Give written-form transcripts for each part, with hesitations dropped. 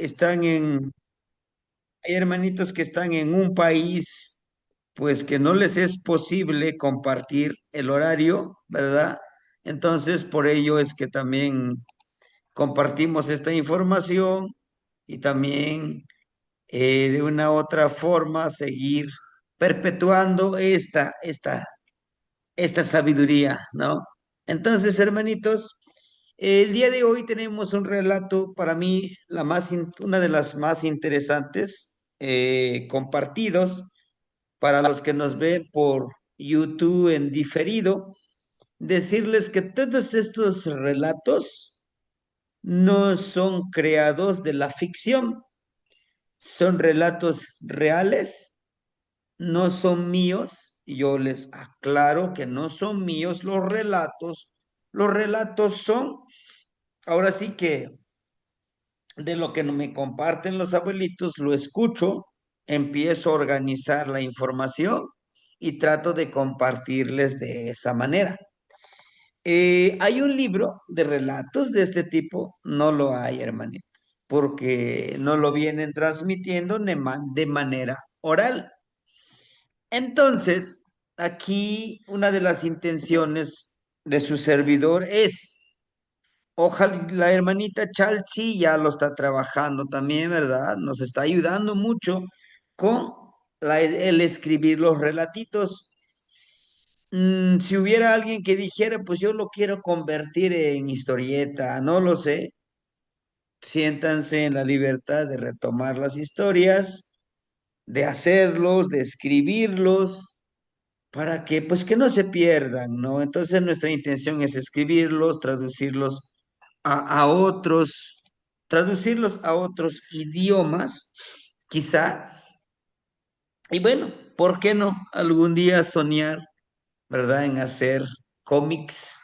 están hay hermanitos que están en un país, pues que no les es posible compartir el horario, ¿verdad? Entonces, por ello es que también compartimos esta información y también de una u otra forma seguir perpetuando esta sabiduría, ¿no? Entonces, hermanitos, el día de hoy tenemos un relato para mí una de las más interesantes compartidos para los que nos ven por YouTube en diferido. Decirles que todos estos relatos no son creados de la ficción, son relatos reales, no son míos. Yo les aclaro que no son míos los relatos. Los relatos son, ahora sí que de lo que me comparten los abuelitos, lo escucho, empiezo a organizar la información y trato de compartirles de esa manera. ¿Hay un libro de relatos de este tipo? No lo hay, hermanito, porque no lo vienen transmitiendo de manera oral. Entonces, aquí una de las intenciones de su servidor es, ojalá la hermanita Chalchi ya lo está trabajando también, ¿verdad? Nos está ayudando mucho con el escribir los relatitos. Si hubiera alguien que dijera, pues yo lo quiero convertir en historieta, no lo sé, siéntanse en la libertad de retomar las historias, de hacerlos, de escribirlos, para que pues que no se pierdan, ¿no? Entonces nuestra intención es escribirlos, a, a otros, traducirlos a otros idiomas, quizá, y bueno, ¿por qué no algún día soñar, ¿verdad? En hacer cómics,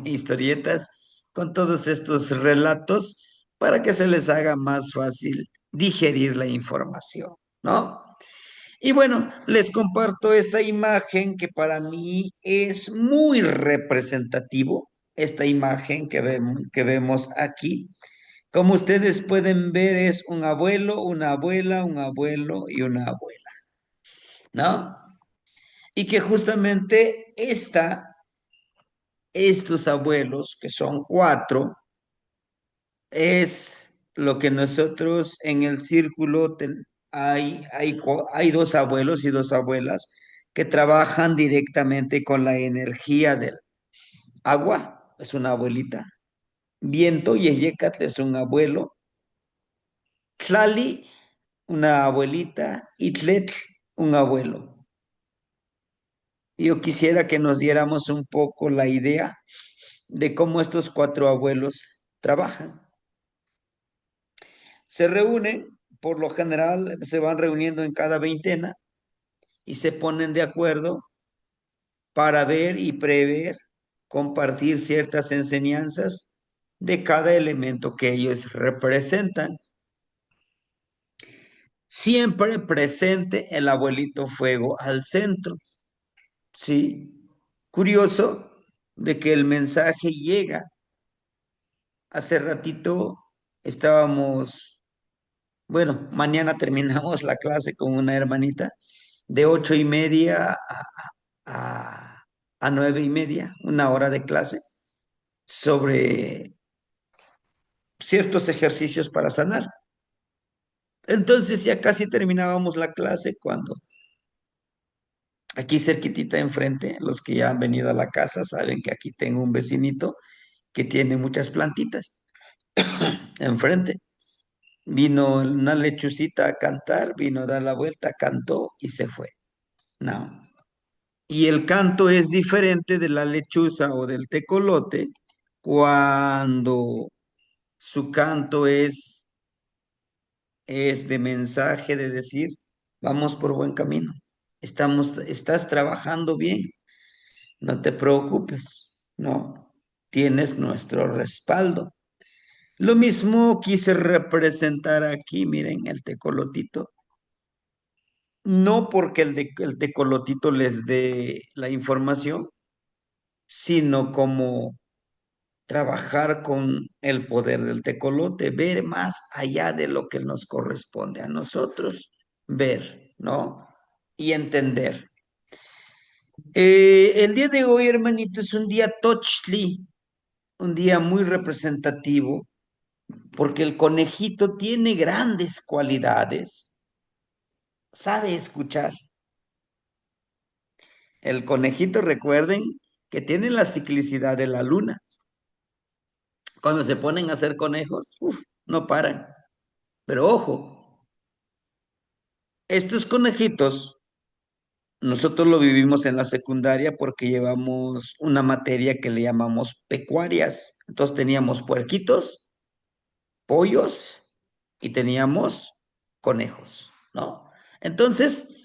historietas con todos estos relatos para que se les haga más fácil digerir la información, ¿no? Y bueno, les comparto esta imagen que para mí es muy representativo, esta imagen que vemos aquí. Como ustedes pueden ver, es un abuelo, una abuela, un abuelo y una abuela, ¿no? Y que justamente estos abuelos, que son cuatro, es lo que nosotros en el círculo hay dos abuelos y dos abuelas que trabajan directamente con la energía del agua, es una abuelita. Viento y Yeyecatl es un abuelo. Tlali, una abuelita. Y Tletl, un abuelo. Yo quisiera que nos diéramos un poco la idea de cómo estos cuatro abuelos trabajan. Se reúnen, por lo general, se van reuniendo en cada veintena y se ponen de acuerdo para ver y prever, compartir ciertas enseñanzas de cada elemento que ellos representan. Siempre presente el abuelito fuego al centro, ¿sí? Curioso de que el mensaje llega. Hace ratito estábamos, bueno, mañana terminamos la clase con una hermanita de 8:30 a, a 9:30, una hora de clase, sobre ciertos ejercicios para sanar. Entonces ya casi terminábamos la clase cuando aquí cerquitita enfrente, los que ya han venido a la casa saben que aquí tengo un vecinito que tiene muchas plantitas enfrente. Vino una lechucita a cantar, vino a dar la vuelta, cantó y se fue. No. Y el canto es diferente de la lechuza o del tecolote cuando su canto es de mensaje, de decir, vamos por buen camino, estás trabajando bien, no te preocupes, no, tienes nuestro respaldo. Lo mismo quise representar aquí, miren, el tecolotito. No porque el tecolotito les dé la información, sino como trabajar con el poder del tecolote, ver más allá de lo que nos corresponde a nosotros, ver, ¿no? Y entender. El día de hoy, hermanito, es un día Tochli, un día muy representativo, porque el conejito tiene grandes cualidades, sabe escuchar. El conejito, recuerden que tiene la ciclicidad de la luna. Cuando se ponen a hacer conejos, uf, no paran. Pero ojo, estos conejitos, nosotros lo vivimos en la secundaria porque llevamos una materia que le llamamos pecuarias. Entonces teníamos puerquitos, pollos y teníamos conejos, ¿no? Entonces,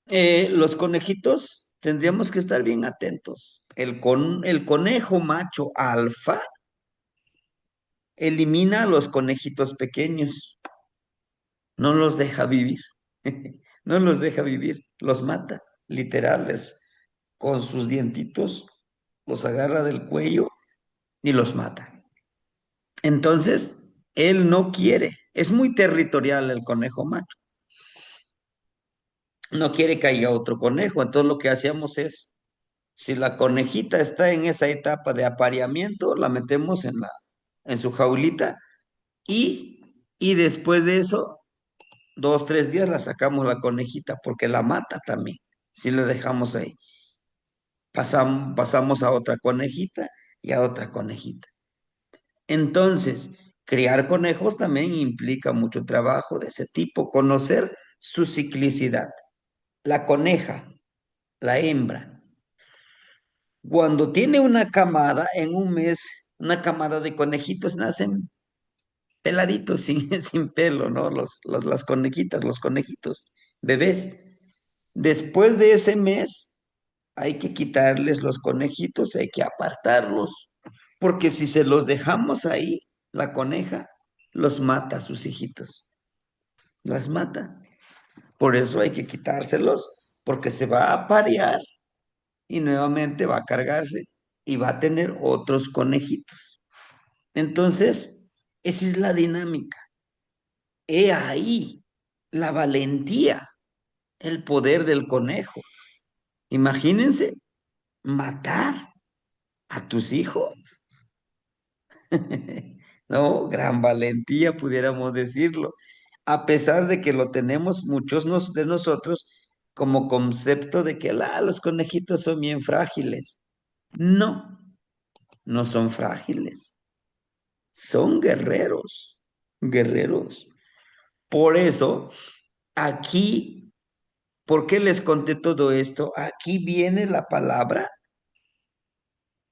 los conejitos tendríamos que estar bien atentos. El conejo macho alfa elimina a los conejitos pequeños, no los deja vivir, no los deja vivir, los mata, literales, con sus dientitos, los agarra del cuello y los mata. Entonces, él no quiere, es muy territorial el conejo macho, no quiere que haya otro conejo, entonces lo que hacíamos es, si la conejita está en esa etapa de apareamiento, la metemos en su jaulita y después de eso 2, 3 días la sacamos la conejita porque la mata también, si le dejamos ahí. Pasamos a otra conejita y a otra conejita. Entonces, criar conejos también implica mucho trabajo de ese tipo, conocer su ciclicidad. La coneja, la hembra, cuando tiene una camada, en un mes, una camada de conejitos nacen peladitos, sin pelo, ¿no? Las conejitas, los conejitos, bebés. Después de ese mes, hay que quitarles los conejitos, hay que apartarlos, porque si se los dejamos ahí, la coneja los mata a sus hijitos, las mata. Por eso hay que quitárselos, porque se va a aparear y nuevamente va a cargarse y va a tener otros conejitos. Entonces, esa es la dinámica. He ahí la valentía, el poder del conejo. Imagínense matar a tus hijos. No, gran valentía, pudiéramos decirlo. A pesar de que lo tenemos muchos de nosotros como concepto de que los conejitos son bien frágiles. No, no son frágiles, son guerreros, guerreros. Por eso, aquí, ¿por qué les conté todo esto? Aquí viene la palabra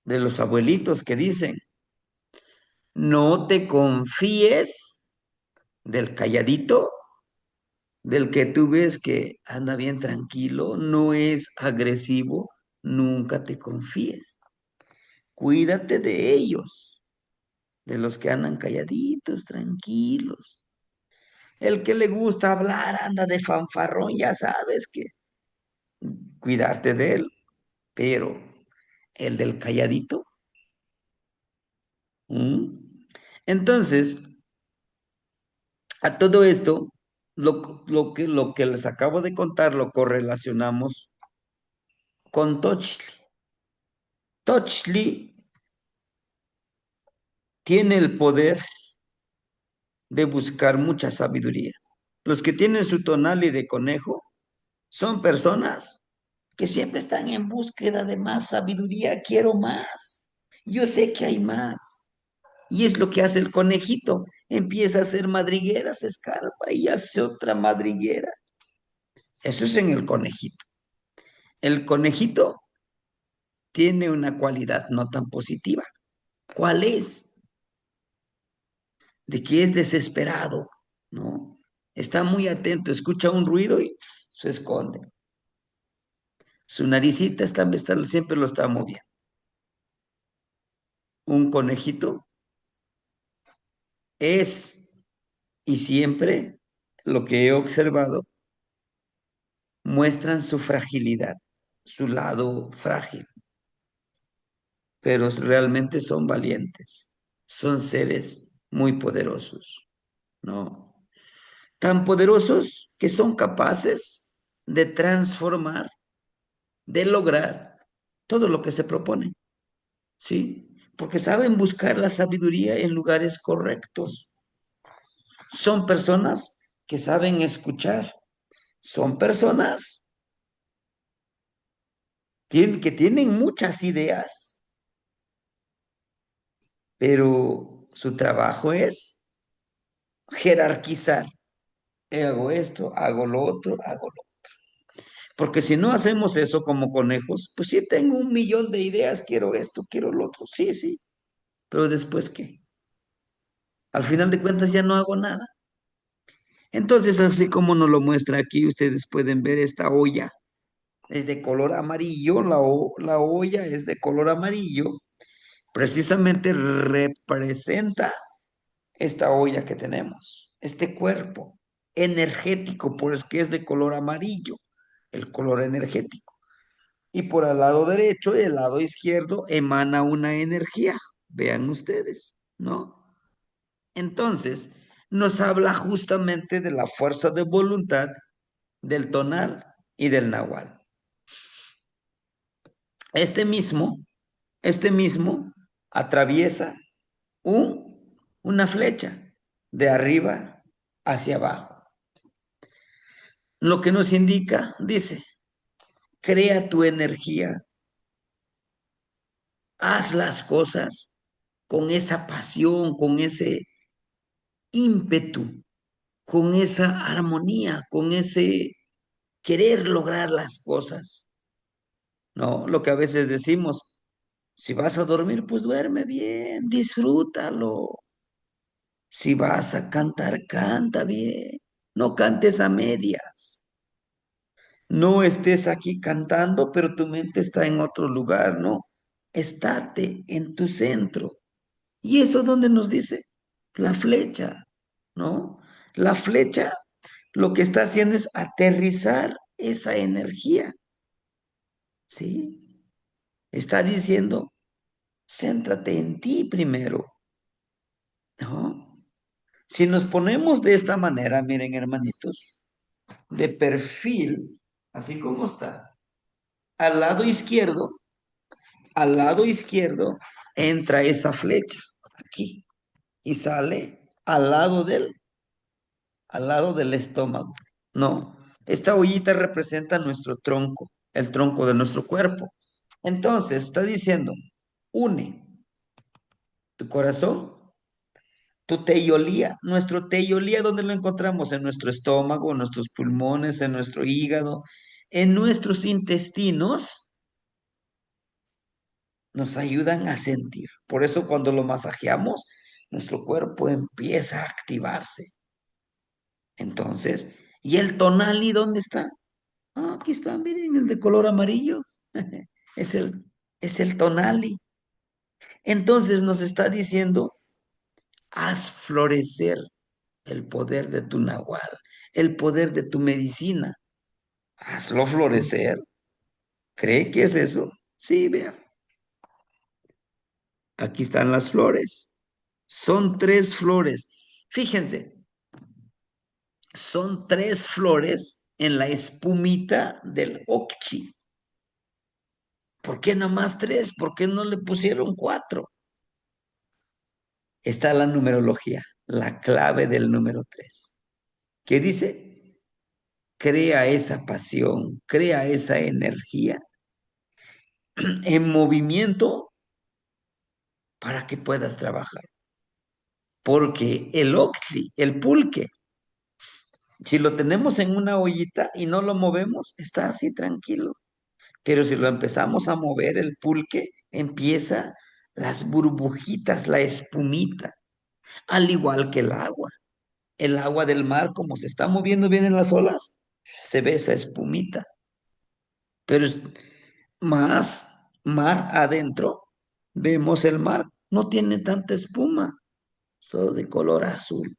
de los abuelitos que dicen, no te confíes del calladito, del que tú ves que anda bien tranquilo, no es agresivo, nunca te confíes. Cuídate de ellos, de los que andan calladitos, tranquilos. El que le gusta hablar anda de fanfarrón, ya sabes que cuidarte de él, pero el del calladito. ¿Mm? Entonces, a todo esto, lo que les acabo de contar lo correlacionamos con Tochli. Tochli tiene el poder de buscar mucha sabiduría. Los que tienen su tonali de conejo son personas que siempre están en búsqueda de más sabiduría. Quiero más. Yo sé que hay más. Y es lo que hace el conejito. Empieza a hacer madrigueras, se escarpa y hace otra madriguera. Eso es en el conejito. El conejito tiene una cualidad no tan positiva. ¿Cuál es? De que es desesperado, ¿no? Está muy atento, escucha un ruido y se esconde. Su naricita siempre lo está moviendo. Un conejito es, y siempre lo que he observado, muestran su fragilidad, su lado frágil. pero realmente son valientes, son seres muy poderosos, ¿no? Tan poderosos que son capaces de transformar, de lograr todo lo que se propone, ¿sí? Porque saben buscar la sabiduría en lugares correctos. Son personas que saben escuchar, son personas que tienen muchas ideas, pero su trabajo es jerarquizar. Hago esto, hago lo otro, hago lo. Porque si no hacemos eso como conejos, pues sí tengo un millón de ideas, quiero esto, quiero lo otro, sí, sí, pero después ¿qué? Al final de cuentas ya no hago nada. Entonces, así como nos lo muestra aquí, ustedes pueden ver esta olla. Es de color amarillo, la olla es de color amarillo, precisamente representa esta olla que tenemos, este cuerpo energético, por es que es de color amarillo, el color energético. Y por el lado derecho y el lado izquierdo emana una energía, vean ustedes, ¿no? Entonces, nos habla justamente de la fuerza de voluntad del tonal y del nahual. Este mismo, este mismo atraviesa una flecha de arriba hacia abajo. Lo que nos indica, dice, crea tu energía, haz las cosas con esa pasión, con ese ímpetu, con esa armonía, con ese querer lograr las cosas, ¿no? Lo que a veces decimos, si vas a dormir, pues duerme bien, disfrútalo. Si vas a cantar, canta bien, no cantes a medias. No estés aquí cantando, pero tu mente está en otro lugar, ¿no? Estate en tu centro. ¿Y eso dónde nos dice? La flecha, ¿no? La flecha lo que está haciendo es aterrizar esa energía, ¿sí? Está diciendo, céntrate en ti primero, ¿no? Si nos ponemos de esta manera, miren, hermanitos, de perfil, así como está, al lado izquierdo, al lado izquierdo entra esa flecha, aquí, y sale al lado del estómago. No, esta ollita representa nuestro tronco, el tronco de nuestro cuerpo. Entonces, está diciendo, une tu corazón, tu teiolía, nuestro teiolía, ¿dónde lo encontramos? En nuestro estómago, en nuestros pulmones, en nuestro hígado, en nuestros intestinos, nos ayudan a sentir. Por eso cuando lo masajeamos, nuestro cuerpo empieza a activarse. Entonces, ¿y el tonali dónde está? Ah, aquí está, miren, el de color amarillo. Es es el tonali. Entonces nos está diciendo, haz florecer el poder de tu nahual, el poder de tu medicina. Hazlo florecer. ¿Cree que es eso? Sí, vea. Aquí están las flores. Son tres flores. Fíjense, son tres flores en la espumita del occhi. ¿Por qué nomás tres? ¿Por qué no le pusieron cuatro? Está la numerología, la clave del número tres. ¿Qué dice? Crea esa pasión, crea esa energía en movimiento para que puedas trabajar. Porque el octli, el pulque, si lo tenemos en una ollita y no lo movemos, está así tranquilo. Pero si lo empezamos a mover, el pulque empieza las burbujitas, la espumita, al igual que el agua. El agua del mar, como se está moviendo bien en las olas, se ve esa espumita. Pero es más mar adentro, vemos el mar, no tiene tanta espuma, solo de color azul,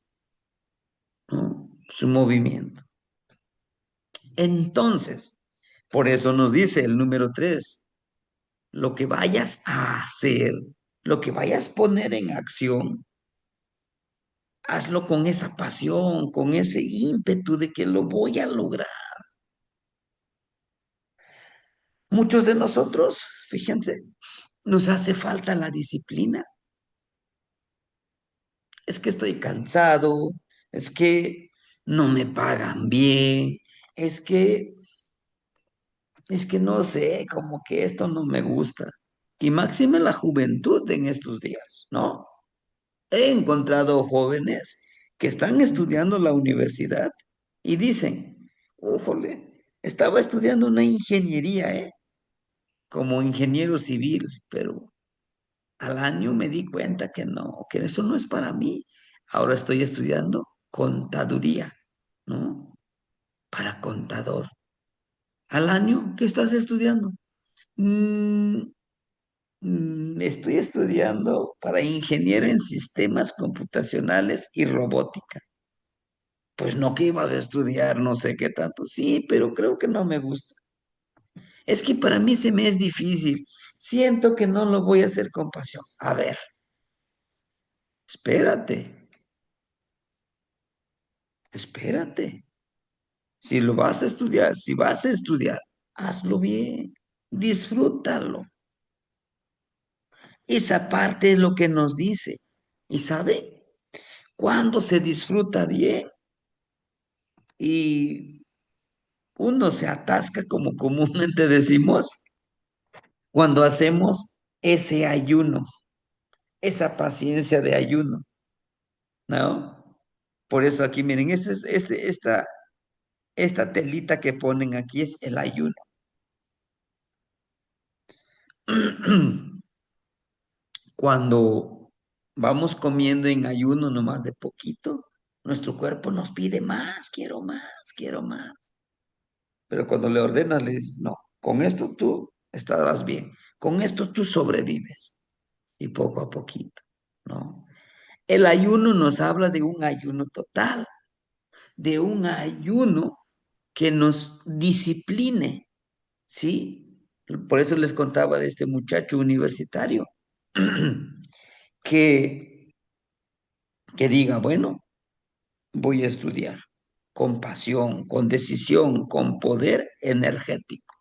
¿no? Su movimiento. Entonces, por eso nos dice el número tres, lo que vayas a hacer, lo que vayas a poner en acción, hazlo con esa pasión, con ese ímpetu de que lo voy a lograr. Muchos de nosotros, fíjense, nos hace falta la disciplina. Es que estoy cansado, es que no me pagan bien, es que, es que no sé, como que esto no me gusta. Y máxime la juventud en estos días, ¿no? He encontrado jóvenes que están estudiando la universidad y dicen, ¡újole! Estaba estudiando una ingeniería, ¿eh? Como ingeniero civil, pero al año me di cuenta que no, que eso no es para mí. Ahora estoy estudiando contaduría, ¿no? Para contador. Al año, ¿qué estás estudiando? "Mm, estoy estudiando para ingeniero en sistemas computacionales y robótica. Pues no que ibas a estudiar, no sé qué tanto. Sí, pero creo que no me gusta. Es que para mí se me es difícil. Siento que no lo voy a hacer con pasión. A ver, espérate, espérate. Si lo vas a estudiar, si vas a estudiar, hazlo bien, disfrútalo. Esa parte es lo que nos dice. Y sabe, cuando se disfruta bien y uno se atasca, como comúnmente decimos, cuando hacemos ese ayuno, esa paciencia de ayuno, ¿no? Por eso aquí, miren, esta telita que ponen aquí es el ayuno. Cuando vamos comiendo en ayuno nomás de poquito, nuestro cuerpo nos pide más, quiero más, quiero más. Pero cuando le ordenas, le dices, no, con esto tú estarás bien, con esto tú sobrevives. Y poco a poquito, ¿no? El ayuno nos habla de un ayuno total, de un ayuno que nos discipline, ¿sí? Por eso les contaba de este muchacho universitario que, que diga, bueno, voy a estudiar con pasión, con decisión, con poder energético.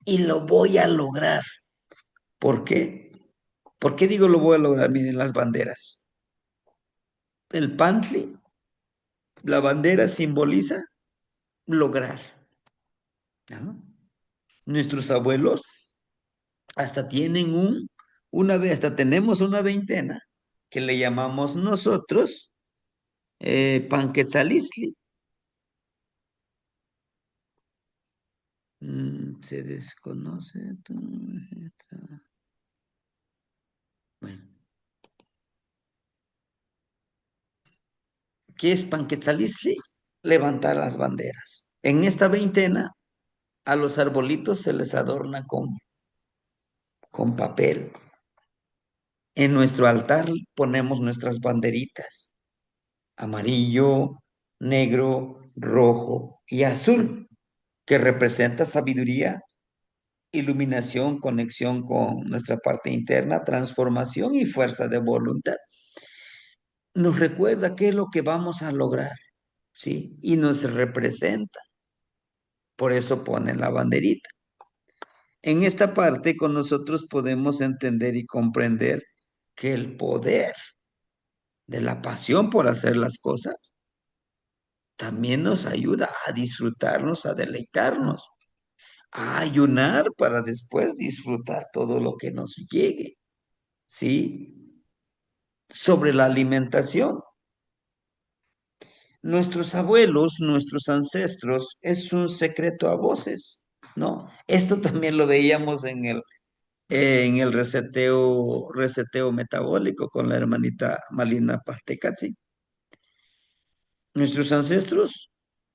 Y lo voy a lograr. ¿Por qué? ¿Por qué digo lo voy a lograr? Miren las banderas. El pantli, la bandera simboliza lograr, ¿no? Nuestros abuelos hasta tienen una vez, hasta tenemos una veintena que le llamamos nosotros Panquetzalistli. Se desconoce. Bueno, ¿qué es Panquetzalistli? Levantar las banderas. En esta veintena, a los arbolitos se les adorna con papel. En nuestro altar ponemos nuestras banderitas, amarillo, negro, rojo y azul, que representa sabiduría, iluminación, conexión con nuestra parte interna, transformación y fuerza de voluntad. Nos recuerda qué es lo que vamos a lograr, ¿sí? Y nos representa. Por eso ponen la banderita. En esta parte con nosotros podemos entender y comprender que el poder de la pasión por hacer las cosas también nos ayuda a disfrutarnos, a deleitarnos, a ayunar para después disfrutar todo lo que nos llegue, ¿sí? Sobre la alimentación. Nuestros abuelos, nuestros ancestros, es un secreto a voces, ¿no? Esto también lo veíamos en el reseteo metabólico con la hermanita Malina Partecatzi. Nuestros ancestros,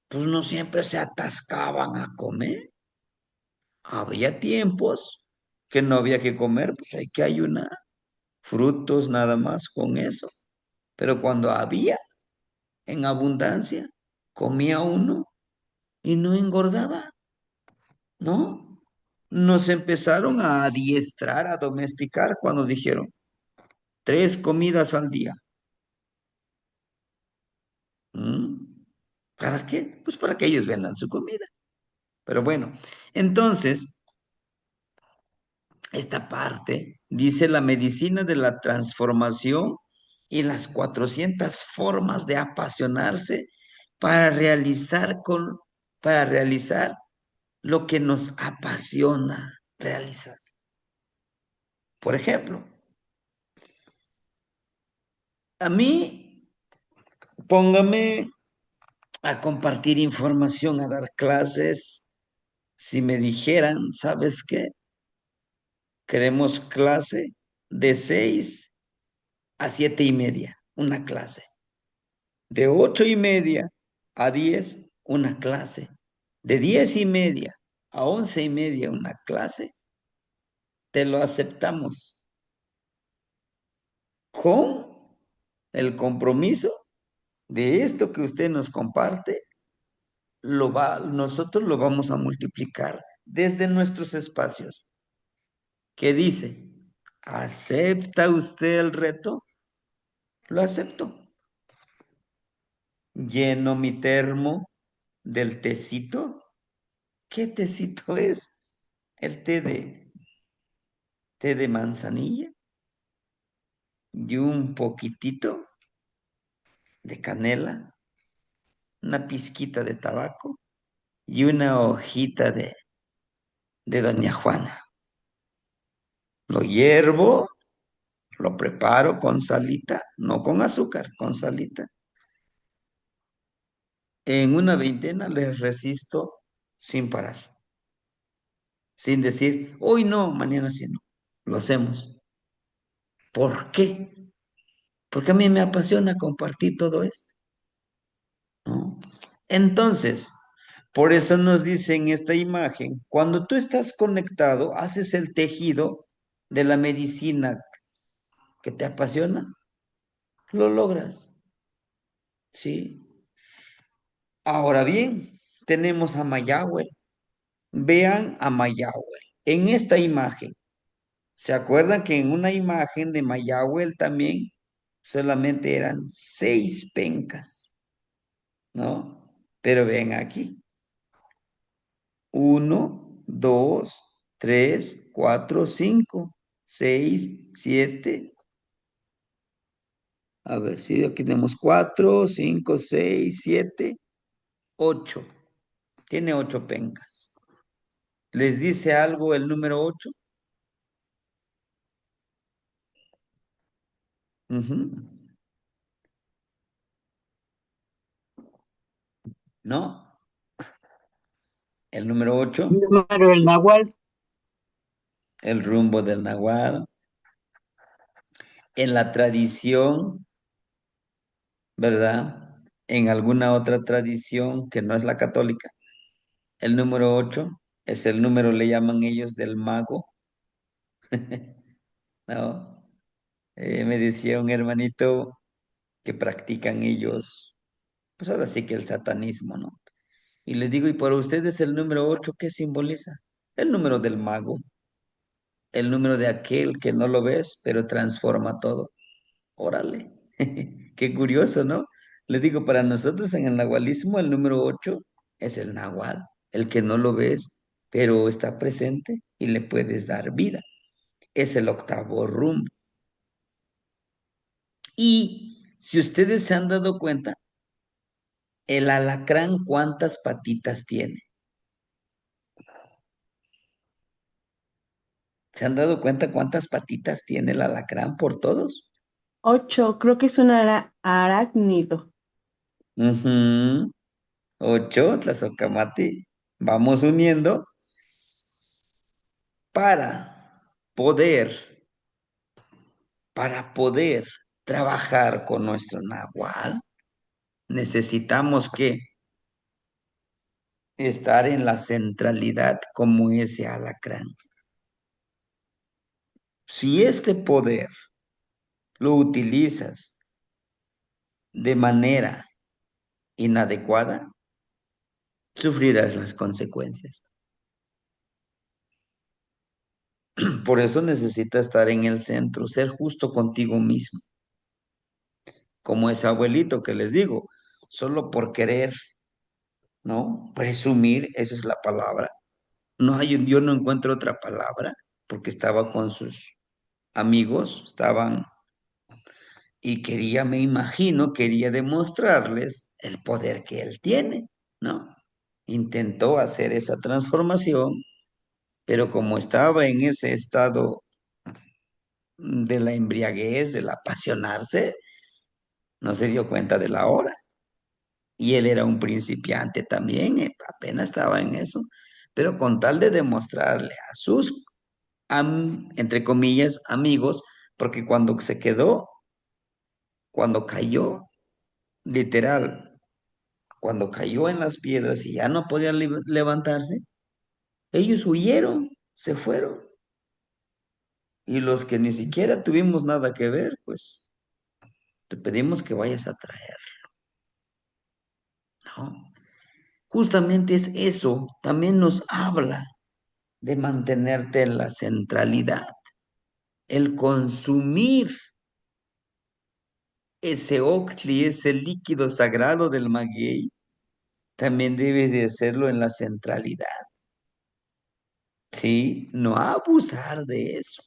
pues no siempre se atascaban a comer. Había tiempos que no había que comer, pues hay que ayunar, frutos nada más con eso. Pero cuando había en abundancia, comía uno y no engordaba, ¿no? nos empezaron a adiestrar, a domesticar cuando dijeron 3 comidas al día. ¿Mm? ¿Para qué? Pues para que ellos vendan su comida. Pero bueno, entonces, esta parte dice la medicina de la transformación y las 400 formas de apasionarse para para realizar lo que nos apasiona realizar. Por ejemplo, a mí, póngame a compartir información, a dar clases. Si me dijeran, ¿sabes qué? Queremos clase de 6 a 7:30, una clase. De 8:30 a 10, una clase. De 10:30 a 11:30, una clase. Te lo aceptamos con el compromiso de esto que usted nos comparte, nosotros lo vamos a multiplicar desde nuestros espacios. ¿Qué dice? ¿Acepta usted el reto? Lo acepto. Lleno mi termo del tecito. ¿Qué tecito es? El té de manzanilla y un poquitito de canela, una pizquita de tabaco y una hojita de Doña Juana. Lo hiervo, lo preparo con salita, no con azúcar, con salita. En una veintena les resisto sin parar, sin decir, hoy no, mañana sí no. Lo hacemos. ¿Por qué? Porque a mí me apasiona compartir todo esto, ¿no? Entonces, por eso nos dice en esta imagen, cuando tú estás conectado, haces el tejido de la medicina que te apasiona, lo logras, ¿sí? Ahora bien, tenemos a Mayagüel. Vean a Mayagüel. En esta imagen, ¿se acuerdan que en una imagen de Mayagüel también solamente eran 6 pencas, ¿no? Pero ven aquí. 1, 2, 3, 4, 5, 6, 7. A ver, si aquí tenemos 4, 5, 6, 7, 8. Tiene 8 pencas. ¿Les dice algo el número 8? Ujú. ¿No? El número 8, Número del Nahual. el rumbo del Nahual. En la tradición, ¿verdad? En alguna otra tradición que no es la católica, el número 8 es el número, le llaman ellos, del mago, ¿no? Me decía un hermanito que practican ellos, pues ahora sí que el satanismo, ¿no? Y les digo, ¿y para ustedes el número 8 qué simboliza? El número del mago, el número de aquel que no lo ves, pero transforma todo. Órale, qué curioso, ¿no? Les digo, para nosotros en el nahualismo el número 8 es el nahual, el que no lo ves, pero está presente y le puedes dar vida. Es el octavo rumbo. Y si ustedes se han dado cuenta, el alacrán, ¿cuántas patitas tiene? ¿Se han dado cuenta cuántas patitas tiene el alacrán por todos? 8, creo que es un arácnido. Ujú. 8, Tlazocamati. Vamos uniendo para poder, para poder trabajar con nuestro nahual. Necesitamos que estar en la centralidad como ese alacrán. Si este poder lo utilizas de manera inadecuada, sufrirás las consecuencias. Por eso necesitas estar en el centro, ser justo contigo mismo, como ese abuelito que les digo, solo por querer, ¿no? Presumir, esa es la palabra. No hay, yo no encuentro otra palabra, porque estaba con sus amigos, estaban, y quería, me imagino, quería demostrarles el poder que él tiene, ¿no? Intentó hacer esa transformación, pero como estaba en ese estado de la embriaguez, del apasionarse, no se dio cuenta de la hora. Y él era un principiante también, apenas estaba en eso, pero con tal de demostrarle a sus, entre comillas, amigos, porque cuando se quedó, cuando cayó, literal, cuando cayó en las piedras y ya no podía levantarse, ellos huyeron, se fueron. Y los que ni siquiera tuvimos nada que ver, pues te pedimos que vayas a traer, ¿no? Justamente es eso, también nos habla de mantenerte en la centralidad, el consumir ese octli, ese líquido sagrado del maguey, también debe de hacerlo en la centralidad, ¿sí? No abusar de eso.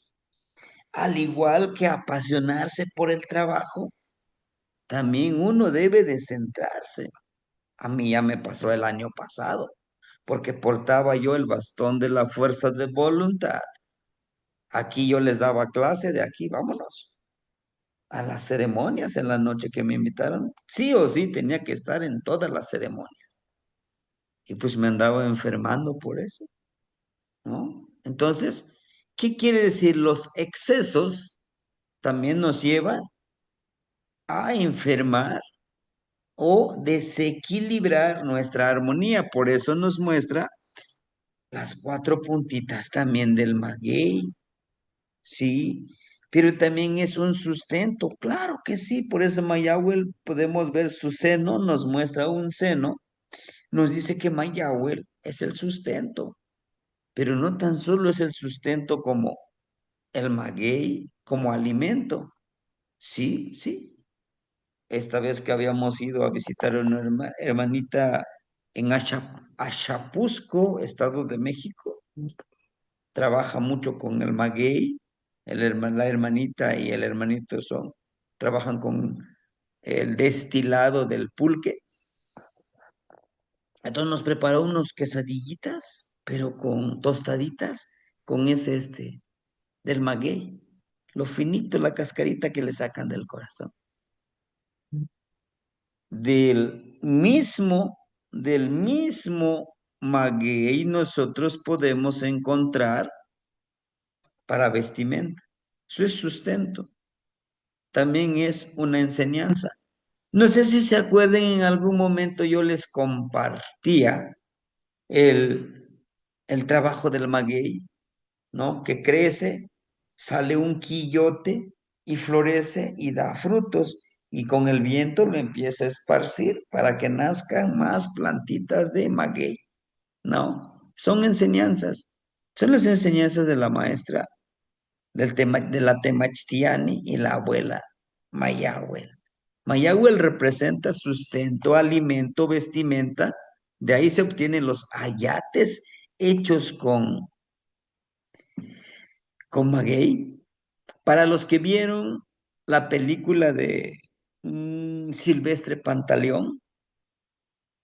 Al igual que apasionarse por el trabajo, también uno debe de centrarse. A mí ya me pasó el año pasado, porque portaba yo el bastón de la fuerza de voluntad. Aquí yo les daba clase, de aquí vámonos a las ceremonias en la noche que me invitaron. Sí o sí tenía que estar en todas las ceremonias. Y pues me andaba enfermando por eso, ¿no? Entonces, ¿qué quiere decir? Los excesos también nos llevan a enfermar o desequilibrar nuestra armonía. Por eso nos muestra las cuatro puntitas también del maguey, ¿sí? Pero también es un sustento, claro que sí, por eso Mayahuel podemos ver su seno, nos muestra un seno, nos dice que Mayahuel es el sustento, pero no tan solo es el sustento como el maguey, como alimento, sí, sí. Esta vez que habíamos ido a visitar a una hermanita en Achapuzco, Estado de México, trabaja mucho con el maguey, la hermanita y el hermanito trabajan con el destilado del pulque. Entonces nos preparó unos quesadillitas, pero con tostaditas, con ese del maguey, lo finito, la cascarita que le sacan del corazón. Del mismo maguey nosotros podemos encontrar para vestimenta. Eso es sustento. También es una enseñanza. No sé si se acuerdan, en algún momento yo les compartía el, el trabajo del maguey, ¿no? Que crece, sale un quillote y florece y da frutos. Y con el viento lo empieza a esparcir para que nazcan más plantitas de maguey, ¿no? Son enseñanzas. Son las enseñanzas de la maestra del tema, de la Temachtiani y la abuela Mayahuel. Mayahuel representa sustento, alimento, vestimenta. De ahí se obtienen los ayates hechos con maguey. Para los que vieron la película de Silvestre Pantaleón,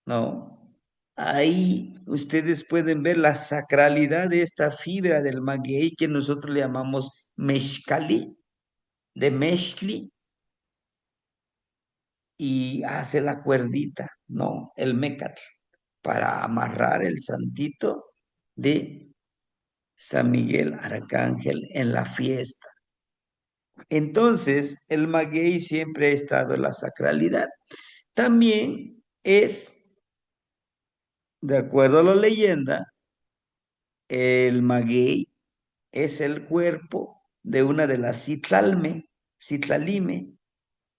¿no? Ahí ustedes pueden ver la sacralidad de esta fibra del maguey que nosotros le llamamos mexcali, de mexli, y hace la cuerdita, ¿no? El mécatl, para amarrar el santito de San Miguel Arcángel en la fiesta. Entonces, el maguey siempre ha estado en la sacralidad. También es, de acuerdo a la leyenda, el maguey es el cuerpo de una de las Citlalime,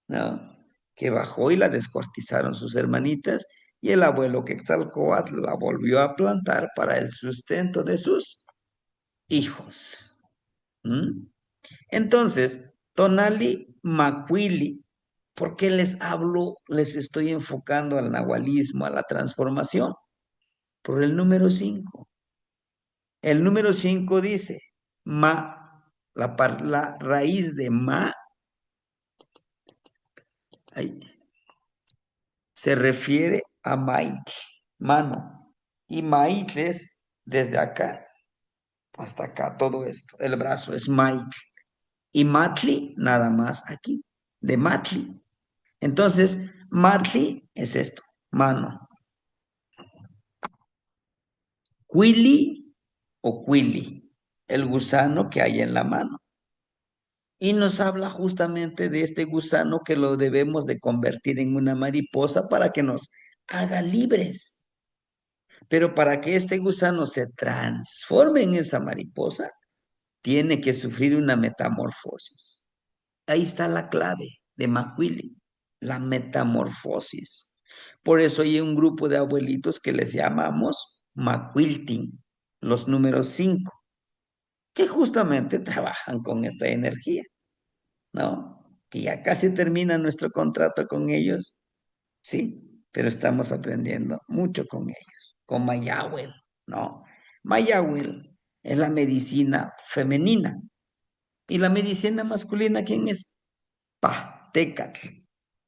¿no? Que bajó y la descuartizaron sus hermanitas y el abuelo Quetzalcóatl la volvió a plantar para el sustento de sus hijos. ¿Mm? Entonces, Tonali Macuili, ¿por qué les hablo, les estoy enfocando al nahualismo, a la transformación? Por el número 5. El número 5 dice, ma, la raíz de ma, ahí, se refiere a maitl, mano. Y maitl es desde acá hasta acá, todo esto. El brazo es maitl. Y matli, nada más aquí, de matli. Entonces, matli es esto, mano. Quili o quili, el gusano que hay en la mano. Y nos habla justamente de este gusano que lo debemos de convertir en una mariposa para que nos haga libres. Pero para que este gusano se transforme en esa mariposa, tiene que sufrir una metamorfosis. Ahí está la clave de Macuili, la metamorfosis. Por eso hay un grupo de abuelitos que les llamamos Macuilting, los números 5, que justamente trabajan con esta energía, ¿no? Que ya casi termina nuestro contrato con ellos, sí, pero estamos aprendiendo mucho con ellos, con Mayahuel, ¿no? Mayahuel es la medicina femenina. ¿Y la medicina masculina quién es? Pahtecatl,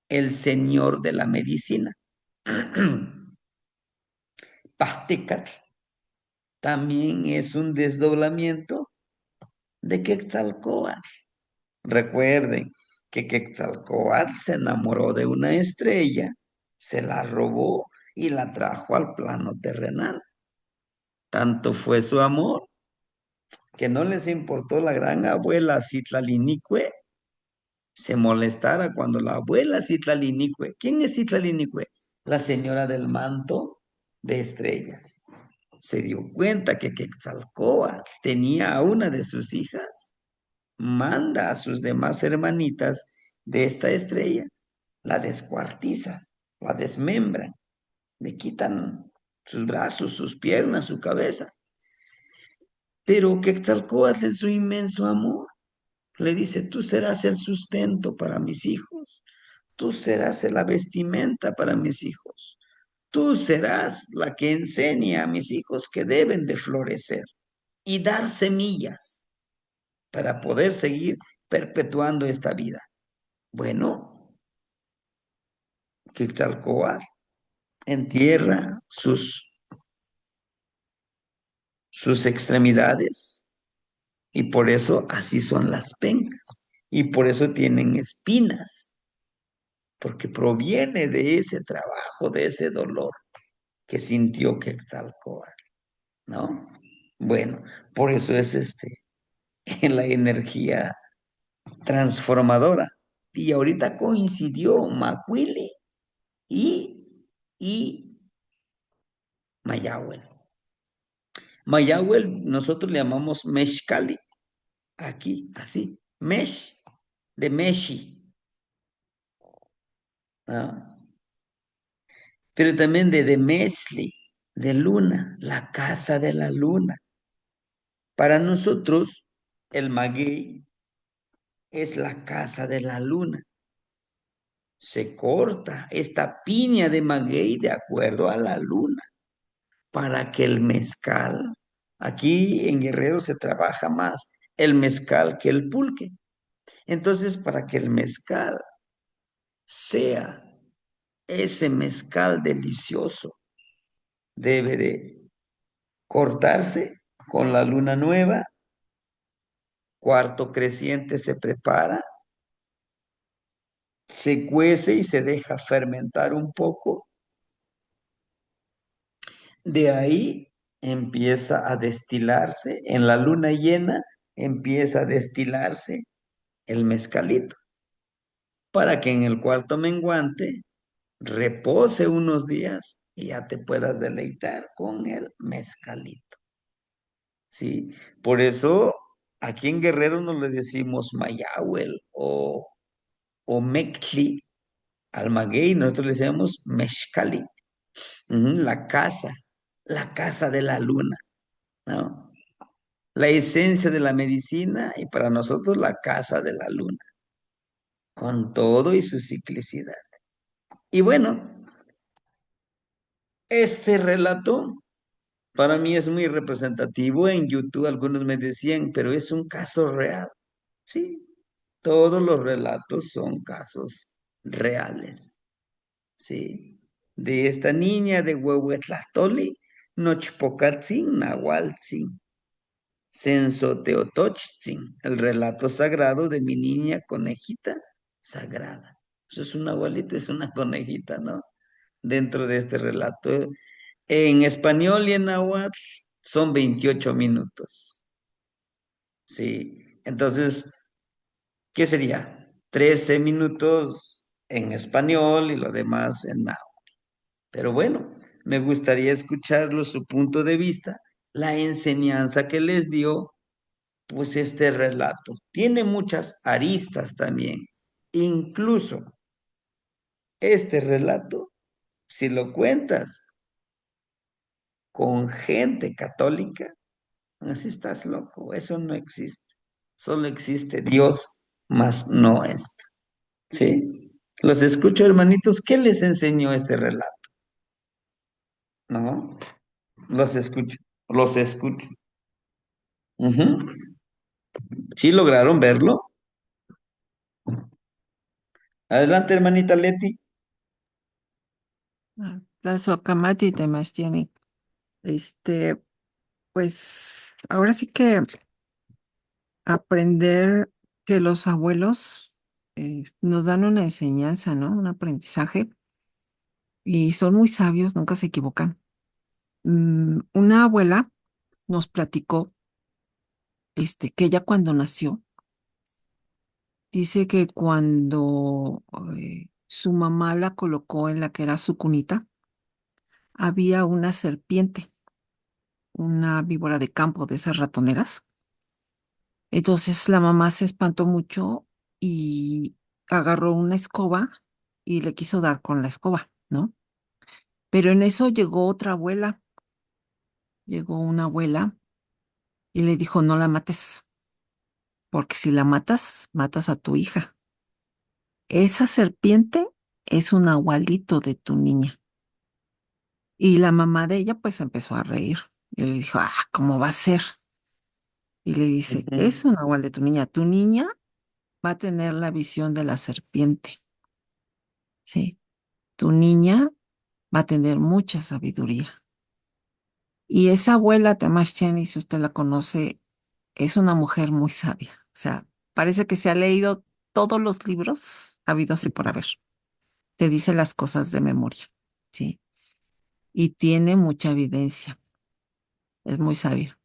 el señor de la medicina. Pahtecatl también es un desdoblamiento de Quetzalcóatl. Recuerden que Quetzalcóatl se enamoró de una estrella, se la robó y la trajo al plano terrenal. Tanto fue su amor que no les importó la gran abuela Citlalinicue se molestara cuando la abuela Citlalinicue, ¿quién es Citlalinicue? La señora del manto de estrellas. Se dio cuenta que Quetzalcóatl tenía a una de sus hijas, manda a sus demás hermanitas de esta estrella, la descuartiza, la desmembra, le quitan sus brazos, sus piernas, su cabeza. Pero Quetzalcóatl en su inmenso amor le dice, tú serás el sustento para mis hijos, tú serás la vestimenta para mis hijos, tú serás la que enseña a mis hijos que deben de florecer y dar semillas para poder seguir perpetuando esta vida. Bueno, Quetzalcóatl entierra sus extremidades y por eso así son las pencas y por eso tienen espinas, porque proviene de ese trabajo, de ese dolor que sintió Quetzalcóatl, ¿no? Bueno, por eso es en la energía transformadora. Y ahorita coincidió Macuili y Mayahuel. Mayahuel nosotros le llamamos Mexcali, aquí, así, Mesh, de Meshi, ¿no? Pero también de Mesli, de luna, la casa de la luna. Para nosotros, el maguey es la casa de la luna. Se corta esta piña de maguey de acuerdo a la luna para que el mezcal, aquí en Guerrero se trabaja más el mezcal que el pulque. Entonces, para que el mezcal sea ese mezcal delicioso, debe de cortarse con la luna nueva, cuarto creciente se prepara, se cuece y se deja fermentar un poco. De ahí empieza a destilarse, en la luna llena empieza a destilarse el mezcalito, para que en el cuarto menguante repose unos días y ya te puedas deleitar con el mezcalito, ¿sí? Por eso aquí en Guerrero nos le decimos Mayahuel o Mectli al maguey, nosotros le decimos Mezcali, la casa de la luna, ¿no? la esencia de la medicina y para nosotros la casa de la luna, con todo y su ciclicidad. Y bueno, este relato para mí es muy representativo. En YouTube algunos me decían, pero es un caso real. Sí, todos los relatos son casos reales. Sí, de esta niña de Huehuetlactoli, Nochpocatzin, Nahualtzin, Sensoteotochtzin, el relato sagrado de mi niña conejita sagrada. Eso es una abuelita, es una conejita, ¿no? Dentro de este relato. En español y en náhuatl son 28 minutos. Sí, entonces, ¿qué sería? 13 minutos en español y lo demás en náhuatl. Pero bueno, me gustaría escucharlo, su punto de vista, la enseñanza que les dio, pues este relato. Tiene muchas aristas también. Incluso este relato, si lo cuentas con gente católica, así estás loco, eso no existe. Solo existe Dios, más no esto. ¿Sí? Los escucho, hermanitos, ¿qué les enseñó este relato? ¿No? Los escucho, los escucho. Ujú. ¿Sí lograron verlo? Adelante, hermanita Leti. La Socamati Temastiani. Este, pues ahora sí que aprender que los abuelos nos dan una enseñanza, ¿no? Un aprendizaje y son muy sabios, nunca se equivocan. Una abuela nos platicó que ella cuando nació, dice que cuando su mamá la colocó en la que era su cunita, había una serpiente, una víbora de campo de esas ratoneras. Entonces la mamá se espantó mucho y agarró una escoba y le quiso dar con la escoba, ¿no? Pero en eso llegó otra abuela, llegó una abuela y le dijo, no la mates, porque si la matas, matas a tu hija. Esa serpiente es un abuelito de tu niña. Y la mamá de ella pues empezó a reír y le dijo, ¿cómo va a ser? Y le dice, Ujú, es un abuelo de tu niña va a tener la visión de la serpiente, ¿sí? Tu niña va a tener mucha sabiduría. Y esa abuela Tamashtiani, si usted la conoce, es una mujer muy sabia. O sea, parece que se ha leído todos los libros habidos y por haber. Te dice las cosas de memoria, ¿sí? Y tiene mucha evidencia. Es muy sabia.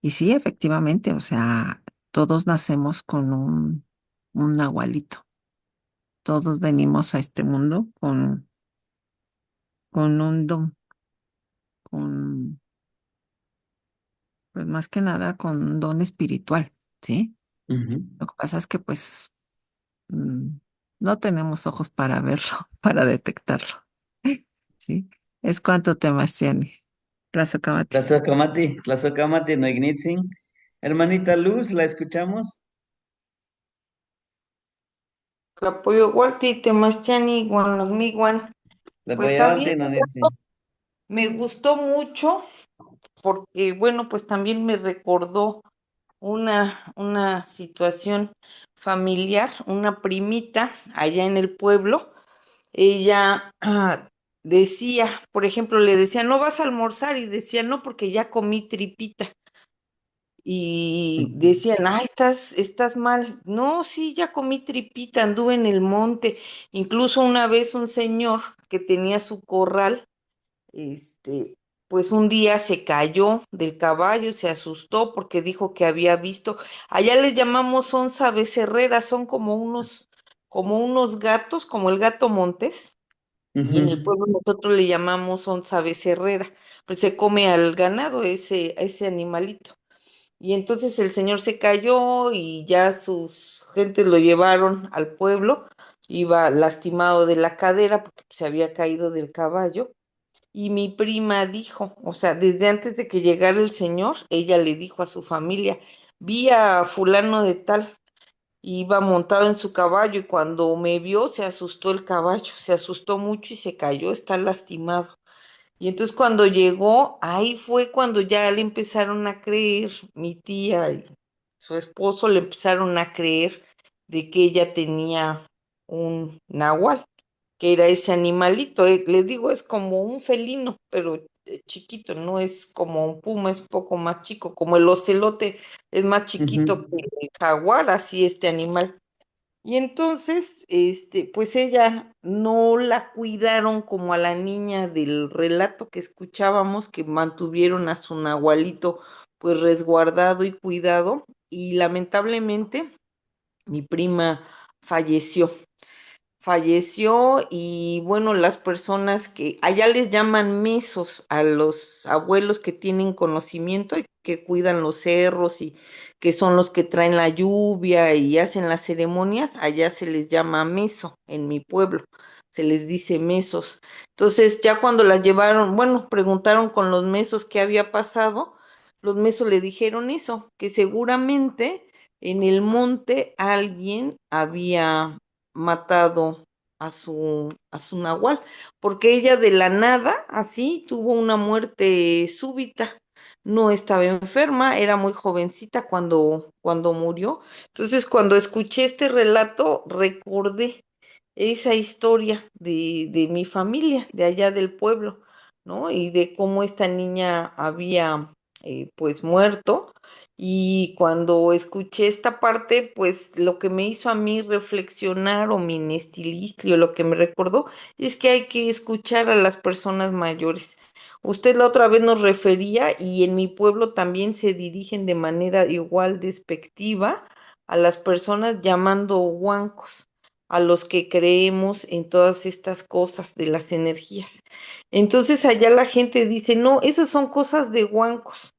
Y sí, efectivamente, o sea, todos nacemos con un abuelito. Todos venimos a este mundo con un don, con, pues más que nada, con un don espiritual, ¿sí? ujú. Lo que pasa es que pues mm, no tenemos ojos para verlo, para detectarlo, ¿sí? Es cuanto temas tiene. Plazo Camati. Tlazocamati no ignitzin. Hermanita Luz, ¿la escuchamos? Tlapoyo Walti, Temastiani, Guanagniguan. La Pues a mí Payavalti no nitzin. me gustó mucho porque, bueno, pues también me recordó una situación familiar, una primita allá en el pueblo. Ella decía, por ejemplo, le decía, no vas a almorzar y decía, no, porque ya comí tripita. Y Ujú, decían, ay, estás mal. No, sí, ya comí tripita, anduve en el monte. Incluso una vez un señor que tenía su corral, este, pues un día se cayó del caballo, se asustó porque dijo que había visto, allá les llamamos onza becerrera, son como unos gatos, como el gato montés, y en el ujú, pueblo nosotros le llamamos onza becerrera, pues se come al ganado ese animalito. Y entonces el señor se cayó y ya sus gentes lo llevaron al pueblo, iba lastimado de la cadera porque se había caído del caballo. Y mi prima dijo, o sea, desde antes de que llegara el señor, ella le dijo a su familia, vi a fulano de tal, iba montado en su caballo y cuando me vio se asustó el caballo, se asustó mucho y se cayó, está lastimado. Y entonces cuando llegó, ahí fue cuando ya le empezaron a creer, mi tía y su esposo le empezaron a creer de que ella tenía un nahual, que era ese animalito. Les digo, es como un felino, pero chiquito, no es como un puma, es un poco más chico, como el ocelote es más chiquito que Ujú. el jaguar, así este animal. Y entonces, pues ella no la cuidaron como a la niña del relato que escuchábamos, que mantuvieron a su nahualito pues resguardado y cuidado, y lamentablemente mi prima falleció. Falleció y bueno, las personas que allá les llaman mesos a los abuelos que tienen conocimiento y que cuidan los cerros y que son los que traen la lluvia y hacen las ceremonias, allá se les llama meso en mi pueblo, se les dice mesos. Entonces, ya cuando las llevaron, bueno, preguntaron con los mesos qué había pasado, los mesos le dijeron eso, que seguramente en el monte alguien había matado a su nahual, porque ella de la nada, así, tuvo una muerte súbita. No estaba enferma, era muy jovencita cuando murió. Entonces, cuando escuché este relato, recordé esa historia de mi familia, de allá del pueblo, ¿no? Y de cómo esta niña había pues muerto. Y cuando escuché esta parte, pues lo que me hizo a mí reflexionar o mi nestilistio, lo que me recordó, es que hay que escuchar a las personas mayores. Usted la otra vez nos refería y en mi pueblo también se dirigen de manera igual despectiva a las personas llamando huancos a los que creemos en todas estas cosas de las energías. Entonces allá la gente dice, no, esas son cosas de huancos,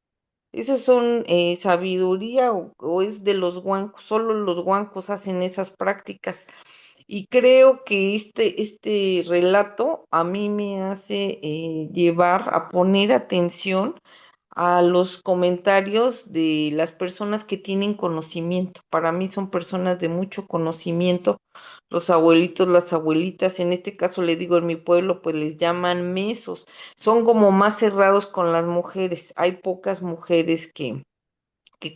esas son sabiduría o es de los huancos, solo los huancos hacen esas prácticas. Y creo que este relato a mí me hace llevar a poner atención a los comentarios de las personas que tienen conocimiento. Para mí son personas de mucho conocimiento, los abuelitos, las abuelitas, en este caso le digo en mi pueblo, pues les llaman mesos. Son como más cerrados con las mujeres. Hay pocas mujeres que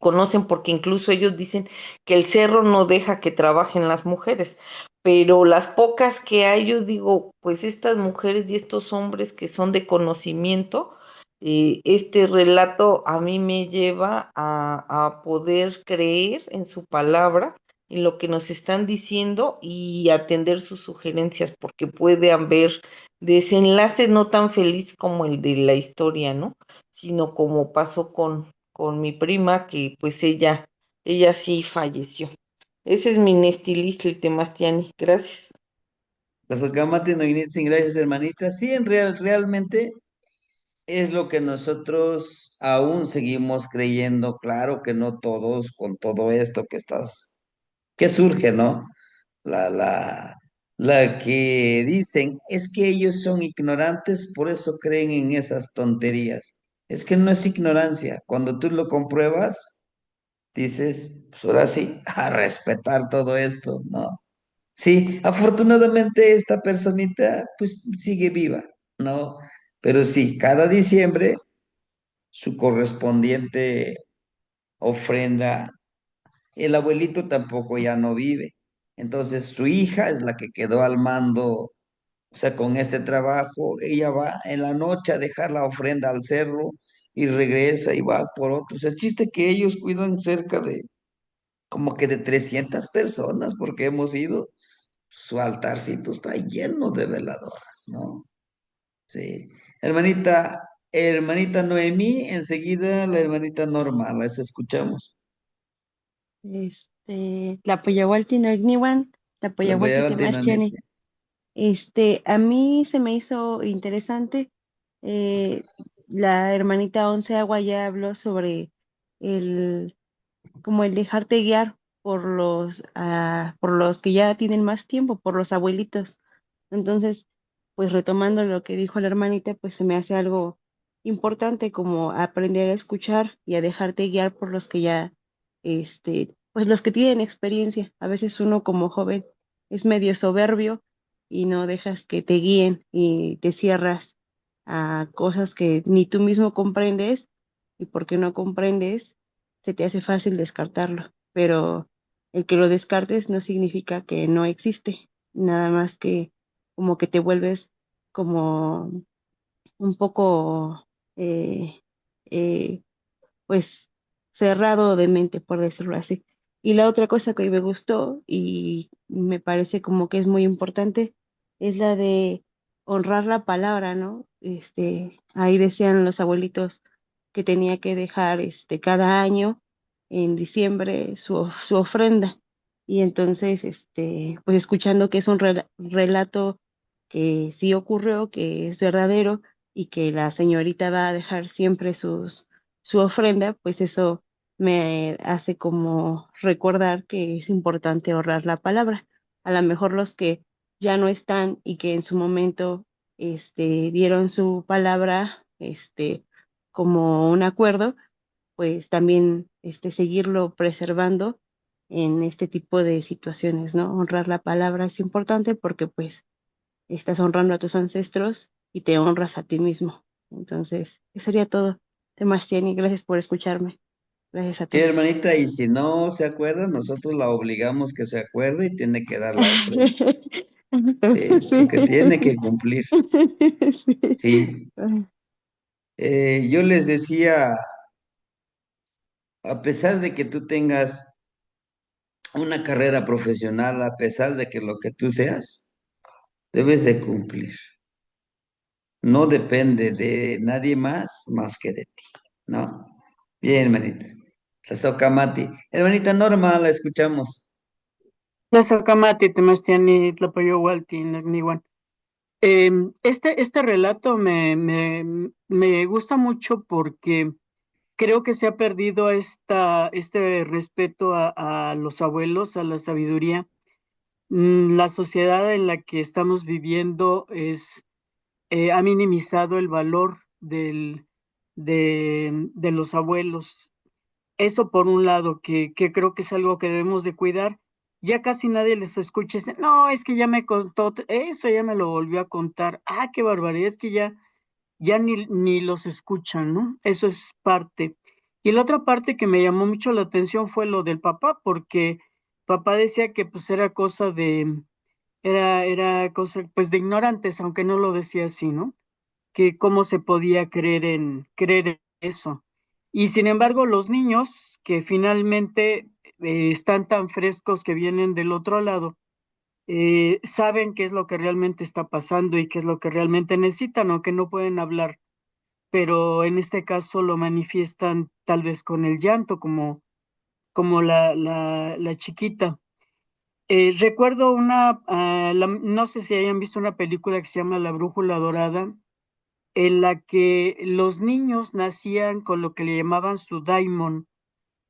conocen, porque incluso ellos dicen que el cerro no deja que trabajen las mujeres, pero las pocas que hay, yo digo, pues estas mujeres y estos hombres que son de conocimiento, este relato a mí me lleva a poder creer en su palabra, en lo que nos están diciendo y atender sus sugerencias, porque puede haber desenlaces no tan feliz como el de la historia, ¿no? Sino como pasó con mi prima, que pues ella sí falleció. Ese es mi Nestilistli Temastiani. Gracias. Las Ocamate no sin gracias, hermanita. Sí, realmente es lo que nosotros aún seguimos creyendo. Claro que no todos con todo esto que surge, ¿no? La, la, la que dicen es que ellos son ignorantes, por eso creen en esas tonterías. Es que no es ignorancia. Cuando tú lo compruebas, dices, pues ahora sí, a respetar todo esto, ¿no? Sí, afortunadamente esta personita pues sigue viva, ¿no? Pero sí, cada diciembre su correspondiente ofrenda, el abuelito tampoco ya no vive. Entonces su hija es la que quedó al mando, o sea, con este trabajo, ella va en la noche a dejar la ofrenda al cerro y regresa y va por otros. El chiste es que ellos cuidan cerca de como que de 300 personas porque hemos ido. Su altarcito está lleno de veladoras, ¿no? Sí. Hermanita Noemí, enseguida la hermanita Norma, las escuchamos. Tlapoyaualti noicniuan, La voy tlapoyaualti a temachtiani. A mí se me hizo interesante. eh, la hermanita Onceagua ya habló sobre el, como el dejarte guiar por los que ya tienen más tiempo, por los abuelitos. Entonces, pues retomando lo que dijo la hermanita, pues se me hace algo importante como aprender a escuchar y a dejarte guiar por los que ya, pues los que tienen experiencia. A veces uno como joven es medio soberbio y no dejas que te guíen y te cierras a cosas que ni tú mismo comprendes y porque no comprendes, se te hace fácil descartarlo. Pero el que lo descartes no significa que no existe, nada más que como que te vuelves como un poco, eh, eh, pues, cerrado de mente, por decirlo así. Y la otra cosa que me gustó y me parece como que es muy importante es la de honrar la palabra, ¿no? Ahí decían los abuelitos que tenía que dejar cada año en diciembre su ofrenda. Y entonces, pues escuchando que es un relato que sí ocurrió, que es verdadero y que la señorita va a dejar siempre su ofrenda, pues eso me hace como recordar que es importante honrar la palabra. A lo mejor los que ya no están y que en su momento dieron su palabra como un acuerdo, pues también seguirlo preservando en este tipo de situaciones, ¿no? Honrar la palabra es importante porque pues estás honrando a tus ancestros y te honras a ti mismo. Entonces, eso sería todo. Sebastián, y gracias por escucharme. Gracias a Sí, todos. hermanita, y si no se acuerda, nosotros la obligamos que se acuerde y tiene que dar la ofrenda. Sí, Sí. porque tiene que cumplir. Sí. Sí. Yo les decía, a pesar de que tú tengas una carrera profesional, a pesar de que lo que tú seas, debes de cumplir. No depende de nadie más que de ti, ¿no? Bien, hermanitas. La Socamati. Hermanita Norma, la escuchamos. Tlazohcamati, Temastiani, Tlapayohualti, Nacnihuan. Este relato me gusta mucho porque creo que se ha perdido este respeto a los abuelos, a la sabiduría. La sociedad en la que estamos viviendo ha minimizado el valor de los abuelos. Eso por un lado, que creo que es algo que debemos de cuidar. Ya casi nadie les escucha, dice, no, es que ya me contó, eso ya me lo volvió a contar. Ah, qué barbaridad, es que ya ni los escuchan, ¿no? Eso es parte. Y la otra parte que me llamó mucho la atención fue lo del papá, porque papá decía que pues era cosa pues de ignorantes, aunque no lo decía así, ¿no? Que cómo se podía creer eso. Y sin embargo, los niños que finalmente están tan frescos que vienen del otro lado, saben qué es lo que realmente está pasando y qué es lo que realmente necesitan, aunque no pueden hablar, pero en este caso lo manifiestan tal vez con el llanto, como la chiquita. Recuerdo no sé si hayan visto una película que se llama La Brújula Dorada, en la que los niños nacían con lo que le llamaban su daimon.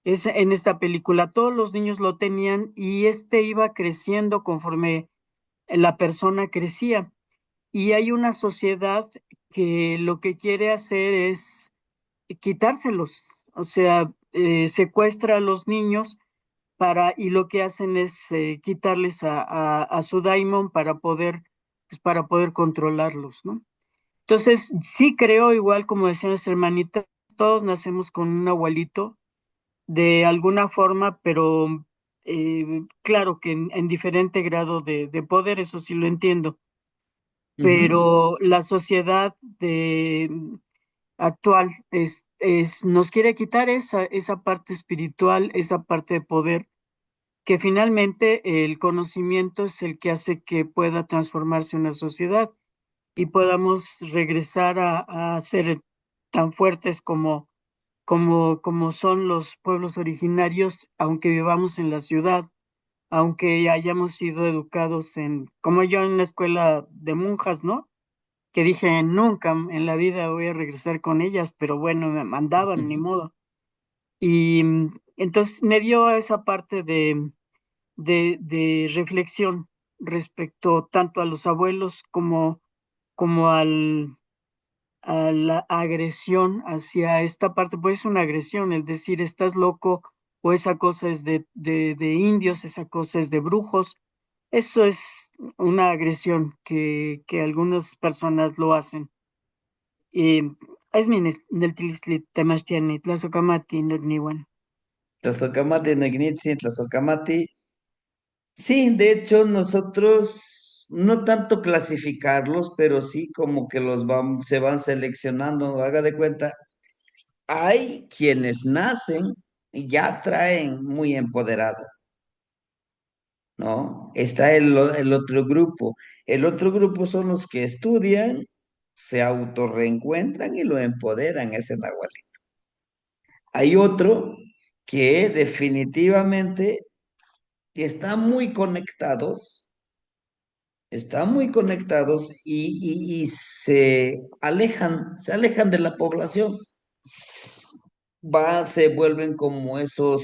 En esta película todos los niños lo tenían y este iba creciendo conforme la persona crecía. Y hay una sociedad que lo que quiere hacer es quitárselos, o sea, secuestra a los niños y lo que hacen es quitarles a su daimon para poder controlarlos, ¿no? Entonces, sí creo, igual como decían las hermanitas, todos nacemos con un abuelito de alguna forma, pero claro que en diferente grado de poder, eso sí lo entiendo, Ujú. pero la sociedad actual nos quiere quitar esa parte espiritual, esa parte de poder, que finalmente el conocimiento es el que hace que pueda transformarse una sociedad y podamos regresar a ser tan fuertes como son los pueblos originarios, aunque vivamos en la ciudad, aunque hayamos sido educados como yo en la escuela de monjas, ¿no? Que dije, nunca en la vida voy a regresar con ellas, pero bueno, me mandaban, ni modo. Y entonces me dio esa parte de reflexión respecto tanto a los abuelos como a la agresión hacia esta parte, pues es una agresión, el decir estás loco o esa cosa es de indios, esa cosa es de brujos. Eso es una agresión que algunas personas lo hacen. Esmin neltilisli temachtiani tlazocamati nocniuan. Tlazocamati, Negnitzi, Tlazocamati. Sí, de hecho, nosotros no tanto clasificarlos, pero sí como que se van seleccionando. Haga de cuenta, hay quienes nacen y ya traen muy empoderado, ¿no? Está el otro grupo. El otro grupo son los que estudian, se autorreencuentran y lo empoderan, ese Nahual. Hay otro que definitivamente están muy conectados y se alejan de la población. Se vuelven como esas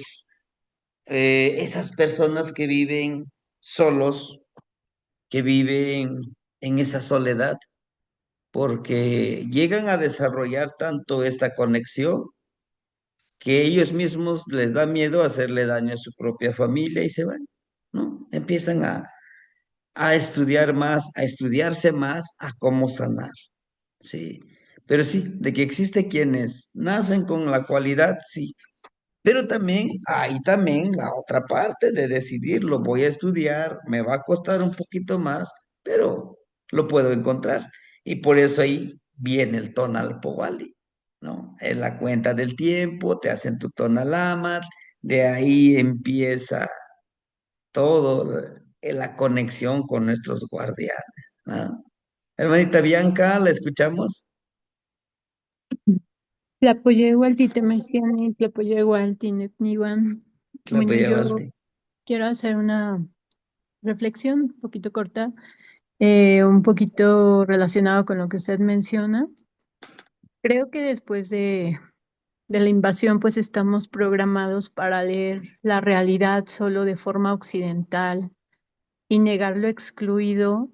personas que viven solos, que viven en esa soledad, porque llegan a desarrollar tanto esta conexión que ellos mismos les da miedo hacerle daño a su propia familia y se van, ¿no? Empiezan a estudiar más, a estudiarse más, a cómo sanar, ¿sí? Pero sí, de que existe quienes nacen con la cualidad, sí. Pero también hay también la otra parte de decidir, lo voy a estudiar, me va a costar un poquito más, pero lo puedo encontrar. Y por eso ahí viene el tonal powali, ¿no? En la cuenta del tiempo, te hacen tu tonal amat, de ahí empieza todo, la conexión con nuestros guardianes, ¿no? Hermanita Bianca, ¿la escuchamos? Tlapoyehualti temestiani, tlapoyehualti nepniwan. La Bueno, bella yo Valdi. quiero hacer una reflexión un poquito corta, un poquito relacionado con lo que usted menciona. Creo que después de la invasión, pues estamos programados para leer la realidad solo de forma occidental y negar lo excluido,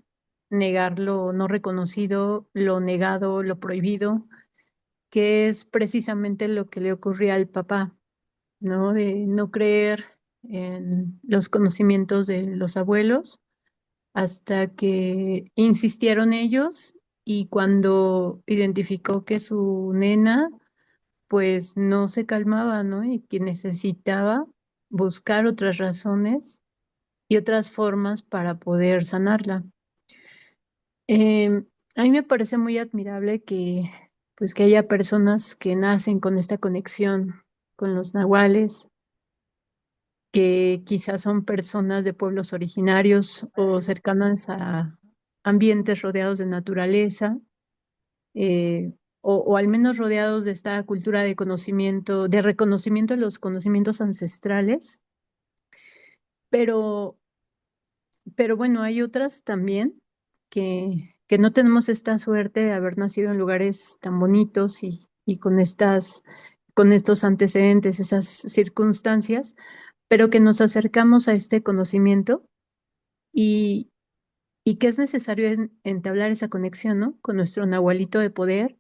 negar lo no reconocido, lo negado, lo prohibido, que es precisamente lo que le ocurría al papá, ¿no? De no creer en los conocimientos de los abuelos hasta que insistieron ellos y cuando identificó que su nena pues no se calmaba, ¿no? Y que necesitaba buscar otras razones y otras formas para poder sanarla. A mí me parece muy admirable que pues que haya personas que nacen con esta conexión con los nahuales, que quizás son personas de pueblos originarios o cercanas a ambientes rodeados de naturaleza, o al menos rodeados de esta cultura de conocimiento, de reconocimiento de los conocimientos ancestrales, pero, pero bueno, hay otras también que no tenemos esta suerte de haber nacido en lugares tan bonitos y con estos antecedentes, esas circunstancias, pero que nos acercamos a este conocimiento y, y que es necesario entablar esa conexión, ¿no? Con nuestro nahualito de poder,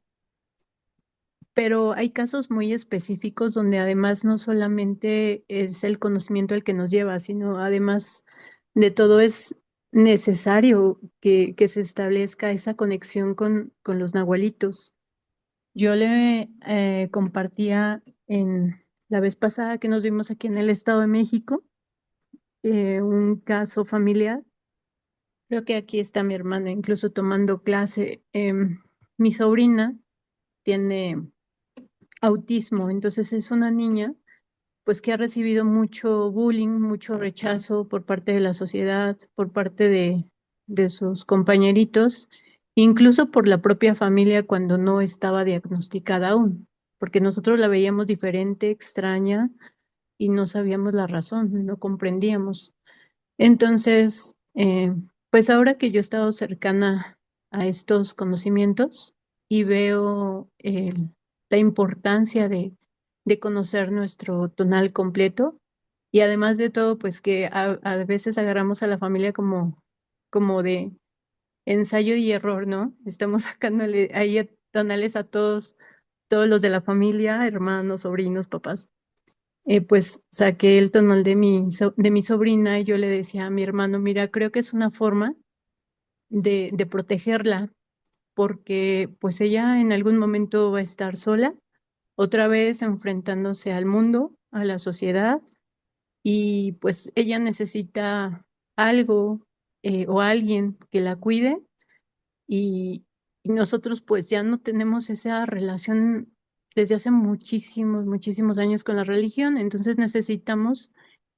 pero hay casos muy específicos donde además no solamente es el conocimiento el que nos lleva, sino además de todo es necesario que se establezca esa conexión con los nahualitos. Yo le compartía en la vez pasada que nos vimos aquí en el Estado de México un caso familiar. Creo que aquí está mi hermana, incluso tomando clase. Mi sobrina tiene autismo, entonces es una niña pues que ha recibido mucho bullying, mucho rechazo por parte de la sociedad, por parte de sus compañeritos, incluso por la propia familia cuando no estaba diagnosticada aún, porque nosotros la veíamos diferente, extraña y no sabíamos la razón, no comprendíamos. Entonces, pues ahora que yo he estado cercana a estos conocimientos y veo la importancia de conocer nuestro tonal completo y además de todo, pues que a veces agarramos a la familia como de ensayo y error, ¿no? Estamos sacándole ahí tonales a todos los de la familia, hermanos, sobrinos, papás. Pues saqué el tonal de mi sobrina y yo le decía a mi hermano, mira, creo que es una forma de protegerla, porque pues ella en algún momento va a estar sola, otra vez enfrentándose al mundo, a la sociedad, y pues ella necesita algo o alguien que la cuide y nosotros pues ya no tenemos esa relación desde hace muchísimos, muchísimos años con la religión, entonces necesitamos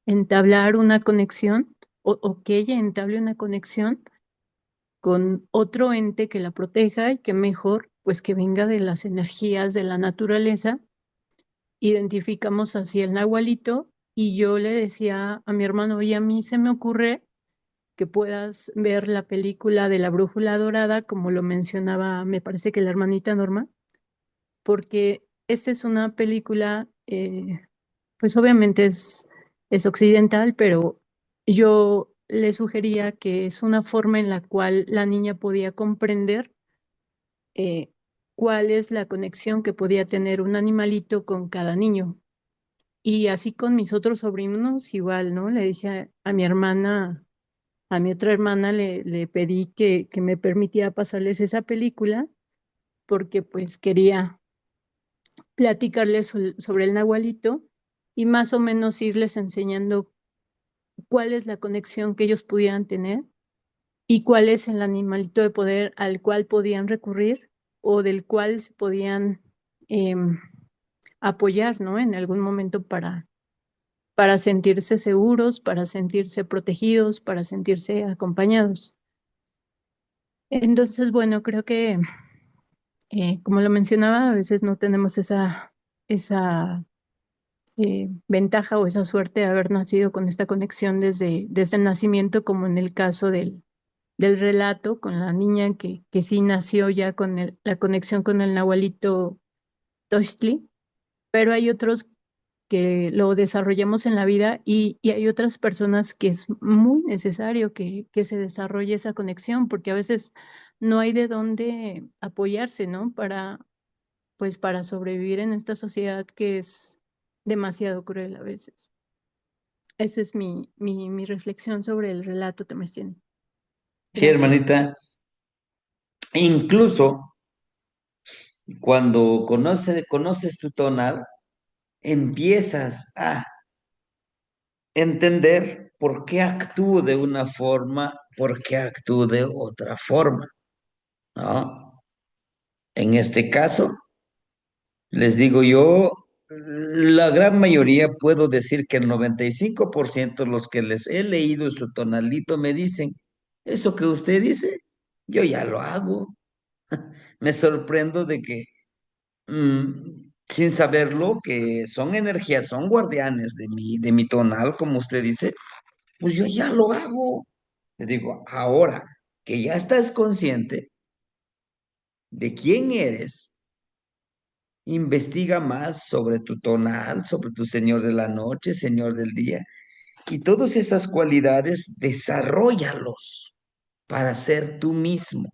entablar una conexión o que ella entable una conexión con otro ente que la proteja y que mejor pues que venga de las energías de la naturaleza. Identificamos así el nahualito y yo le decía a mi hermano, oye, a mí se me ocurre que puedas ver la película de la Brújula Dorada, como lo mencionaba, me parece que la hermanita Norma, porque esta es una película, pues obviamente es occidental, pero yo le sugería que es una forma en la cual la niña podía comprender cuál es la conexión que podía tener un animalito con cada niño. Y así con mis otros sobrinos, igual, ¿no? Le dije a mi hermana, a mi otra hermana le pedí que me permitiera pasarles esa película porque pues quería platicarles sobre el nahualito y más o menos irles enseñando cuál es la conexión que ellos pudieran tener y cuál es el animalito de poder al cual podían recurrir o del cual se podían em, apoyar, ¿no? En algún momento para sentirse seguros, para sentirse protegidos, para sentirse acompañados. Entonces, bueno, creo que, como lo mencionaba, a veces no tenemos esa ventaja o esa suerte de haber nacido con esta conexión desde el nacimiento, como en el caso del relato con la niña que sí nació ya con la conexión con el nahualito Tochtli, pero hay otros que lo desarrollamos en la vida y hay otras personas que es muy necesario que se desarrolle esa conexión, porque a veces no hay de dónde apoyarse, ¿no? Pues para sobrevivir en esta sociedad que es demasiado cruel a veces. Esa es mi reflexión sobre el relato Temestiene. Sí, Gracias. hermanita, incluso cuando conoces tu tonal, empiezas a entender por qué actúo de una forma, por qué actúo de otra forma, ¿no? En este caso, les digo yo, la gran mayoría, puedo decir que el 95% de los que les he leído su tonalito me dicen, eso que usted dice, yo ya lo hago. Me sorprendo de que, sin saberlo, que son energías, son guardianes de mi tonal, como usted dice, pues yo ya lo hago. Le digo, ahora que ya estás consciente de quién eres, investiga más sobre tu tonal, sobre tu señor de la noche, señor del día, y todas esas cualidades, desarrollalos para ser tú mismo.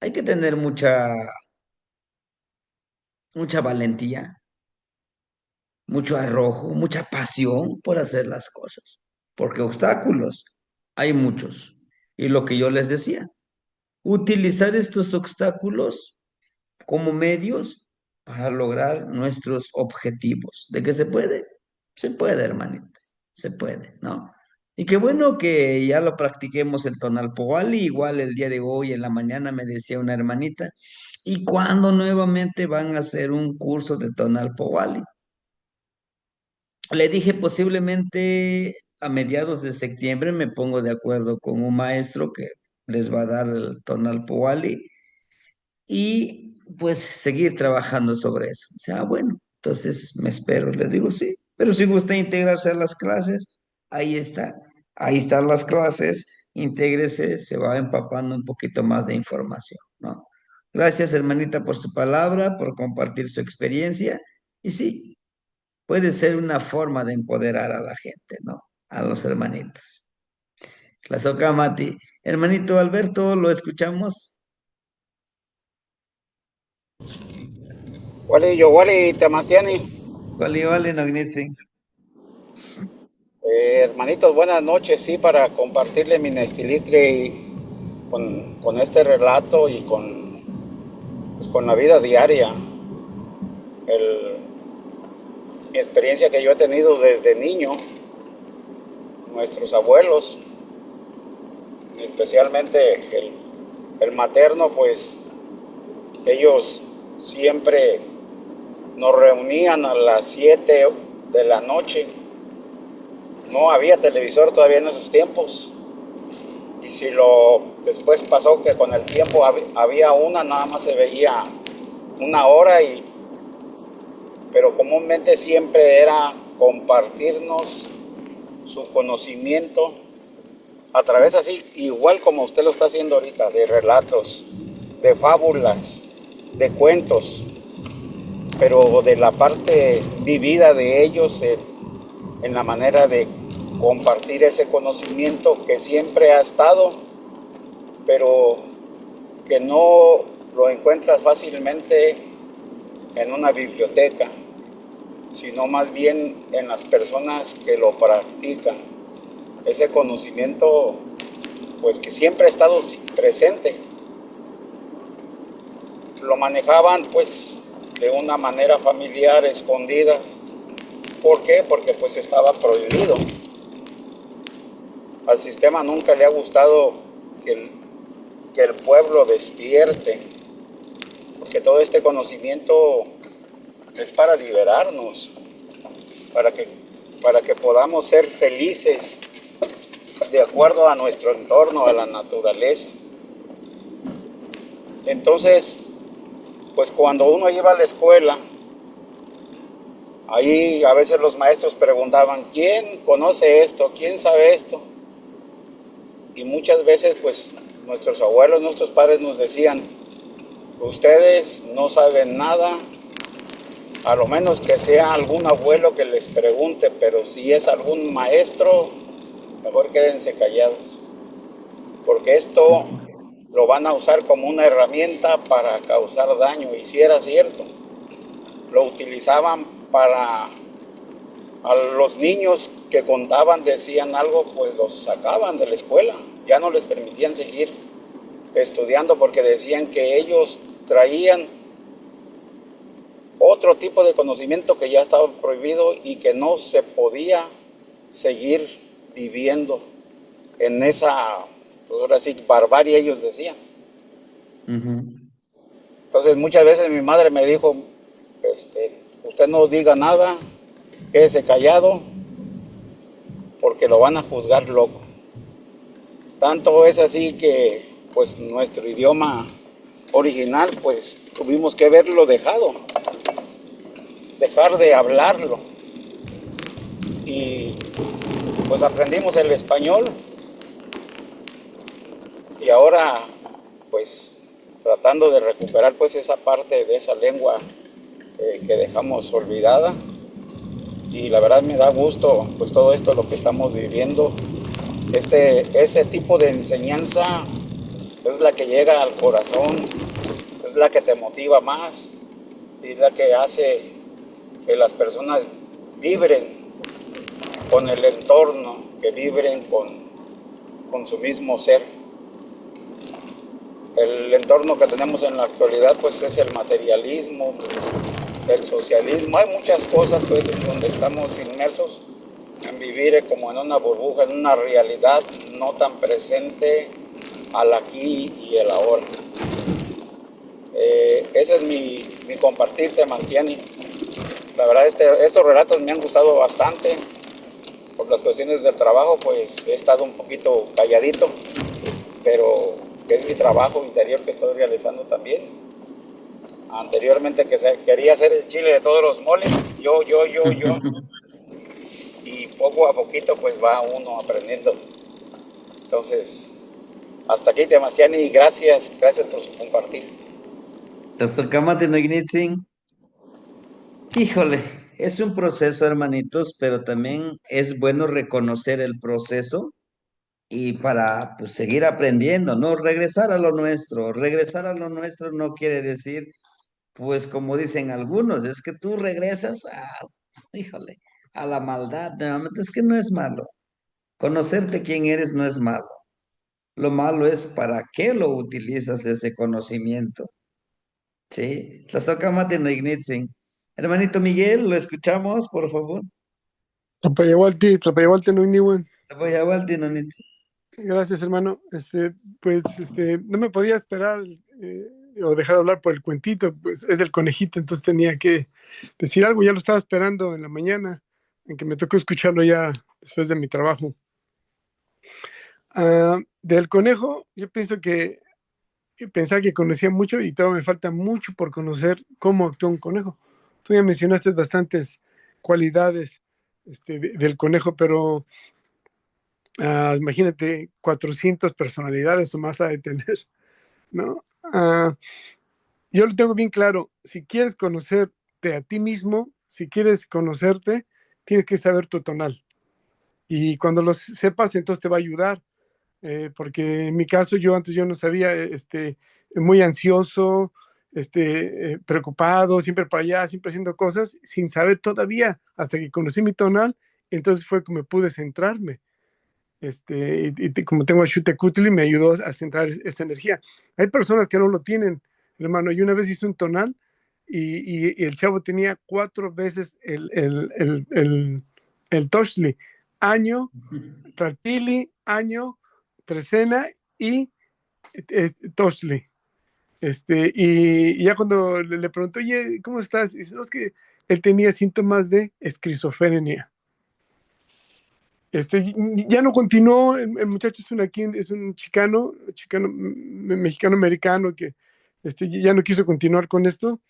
Hay que tener mucha valentía, mucho arrojo, mucha pasión por hacer las cosas, porque obstáculos hay muchos. Y lo que yo les decía, utilizar estos obstáculos como medios para lograr nuestros objetivos. ¿De qué se puede? Se puede, hermanitos, se puede, ¿no? Y qué bueno que ya lo practiquemos el tonal Poali, igual el día de hoy en la mañana me decía una hermanita, ¿y cuándo nuevamente van a hacer un curso de tonal Poali? Le dije posiblemente a mediados de septiembre me pongo de acuerdo con un maestro que les va a dar el tonal Poali y pues seguir trabajando sobre eso. O sea, bueno, entonces me espero, le digo sí, pero si gusta integrarse a las clases, ahí está, ahí están las clases, intégrese, se va empapando un poquito más de información, ¿no? Gracias, hermanita, por su palabra, por compartir su experiencia, y sí, puede ser una forma de empoderar a la gente, ¿no? A los hermanitos. La soca Mati. Hermanito Alberto, lo escuchamos. Wally, Temastiani. Vale, vale, Nognitsi. Hermanitos, buenas noches. Sí, para compartirle mi Nestilistre con este relato y pues, con la vida diaria. El- Mi experiencia que yo he tenido desde niño, nuestros abuelos, especialmente el materno, pues ellos siempre nos reunían a las 7 de la noche. No había televisor todavía en esos tiempos. Y si después pasó que con el tiempo había nada más se veía una hora, pero comúnmente siempre era compartirnos su conocimiento a través así, igual como usted lo está haciendo ahorita, de relatos, de fábulas, de cuentos, pero de la parte vivida de ellos en la manera de compartir ese conocimiento que siempre ha estado, pero que no lo encuentras fácilmente en una biblioteca, sino más bien en las personas que lo practican. Ese conocimiento, pues que siempre ha estado presente, lo manejaban pues de una manera familiar, escondidas. ¿Por qué? Porque pues estaba prohibido. Al sistema nunca le ha gustado que el pueblo despierte, porque todo este conocimiento es para liberarnos, para que podamos ser felices de acuerdo a nuestro entorno, a la naturaleza. Entonces, pues cuando uno iba a la escuela, ahí a veces los maestros preguntaban, ¿quién conoce esto? ¿Quién sabe esto? Y muchas veces, pues, nuestros abuelos, nuestros padres nos decían, ustedes no saben nada, a lo menos que sea algún abuelo que les pregunte, pero si es algún maestro, mejor quédense callados, porque esto lo van a usar como una herramienta para causar daño. Y si era cierto, lo utilizaban para a los niños que contaban, decían algo, pues los sacaban de la escuela, ya no les permitían seguir estudiando porque decían que ellos traían otro tipo de conocimiento que ya estaba prohibido y que no se podía seguir viviendo en esa, pues ahora sí, barbarie, ellos decían. Entonces muchas veces mi madre me dijo, usted no diga nada, quédese callado, porque lo van a juzgar loco. Tanto es así que pues nuestro idioma original pues tuvimos que haberlo dejado, dejar de hablarlo, y pues aprendimos el español y ahora pues tratando de recuperar pues esa parte de esa lengua que dejamos olvidada. Y la verdad me da gusto pues todo esto lo que estamos viviendo. Este tipo de enseñanza es la que llega al corazón, es la que te motiva más y es la que hace que las personas vibren con el entorno, que vibren con su mismo ser. El entorno que tenemos en la actualidad pues es el materialismo, el socialismo. Hay muchas cosas pues en donde estamos inmersos en vivir como en una burbuja, en una realidad no tan presente al aquí y el ahora. Ese es mi compartir, Temastiani. La verdad estos relatos me han gustado bastante. Por las cuestiones del trabajo pues he estado un poquito calladito, pero es mi trabajo interior que estoy realizando también. Anteriormente quería hacer el chile de todos los moles, yo. Y poco a poquito pues va uno aprendiendo. Entonces, hasta aquí, Temastiani, y gracias por su compartir. Tzotzolcámatl Nognitsin. Híjole, es un proceso, hermanitos, pero también es bueno reconocer el proceso y para pues, seguir aprendiendo, ¿no? Regresar a lo nuestro. Regresar a lo nuestro no quiere decir, pues como dicen algunos, es que tú regresas híjole, a la maldad. Nuevamente, es que no es malo. Conocerte quién eres no es malo. Lo malo es para qué lo utilizas ese conocimiento. Sí, Tlazocamati no ignitzin. Hermanito Miguel, lo escuchamos, por favor. Tlapayahualti, no iniwan. Te voy a Walti, no ni- Gracias, hermano. No me podía esperar o dejar de hablar por el cuentito, pues es el conejito, entonces tenía que decir algo. Ya lo estaba esperando en la mañana, en que me tocó escucharlo ya después de mi trabajo. Del conejo, yo pienso que pensaba que conocía mucho y todavía me falta mucho por conocer cómo actúa un conejo. Tú ya mencionaste bastantes cualidades del conejo, pero imagínate 400 personalidades o más ha de tener, ¿no? Yo lo tengo bien claro, si quieres conocerte a ti mismo, si quieres conocerte, tienes que saber tu tonal. Y cuando lo sepas, entonces te va a ayudar, porque en mi caso yo no sabía, muy ansioso, preocupado, siempre para allá, siempre haciendo cosas, sin saber todavía, hasta que conocí mi tonal, entonces fue que me pude centrarme. Como tengo a Xutekutli, me ayudó a centrar esa energía. Hay personas que no lo tienen, hermano. Yo una vez hice un tonal y el chavo tenía 4 veces el Toshli, año, Tlalpili, año, Trecena y Toshli. Y ya cuando le preguntó, oye, ¿cómo estás? Dice, no, es que él tenía síntomas de esquizofrenia. Ya no continuó, el muchacho es un chicano mexicano-americano que ya no quiso continuar con esto,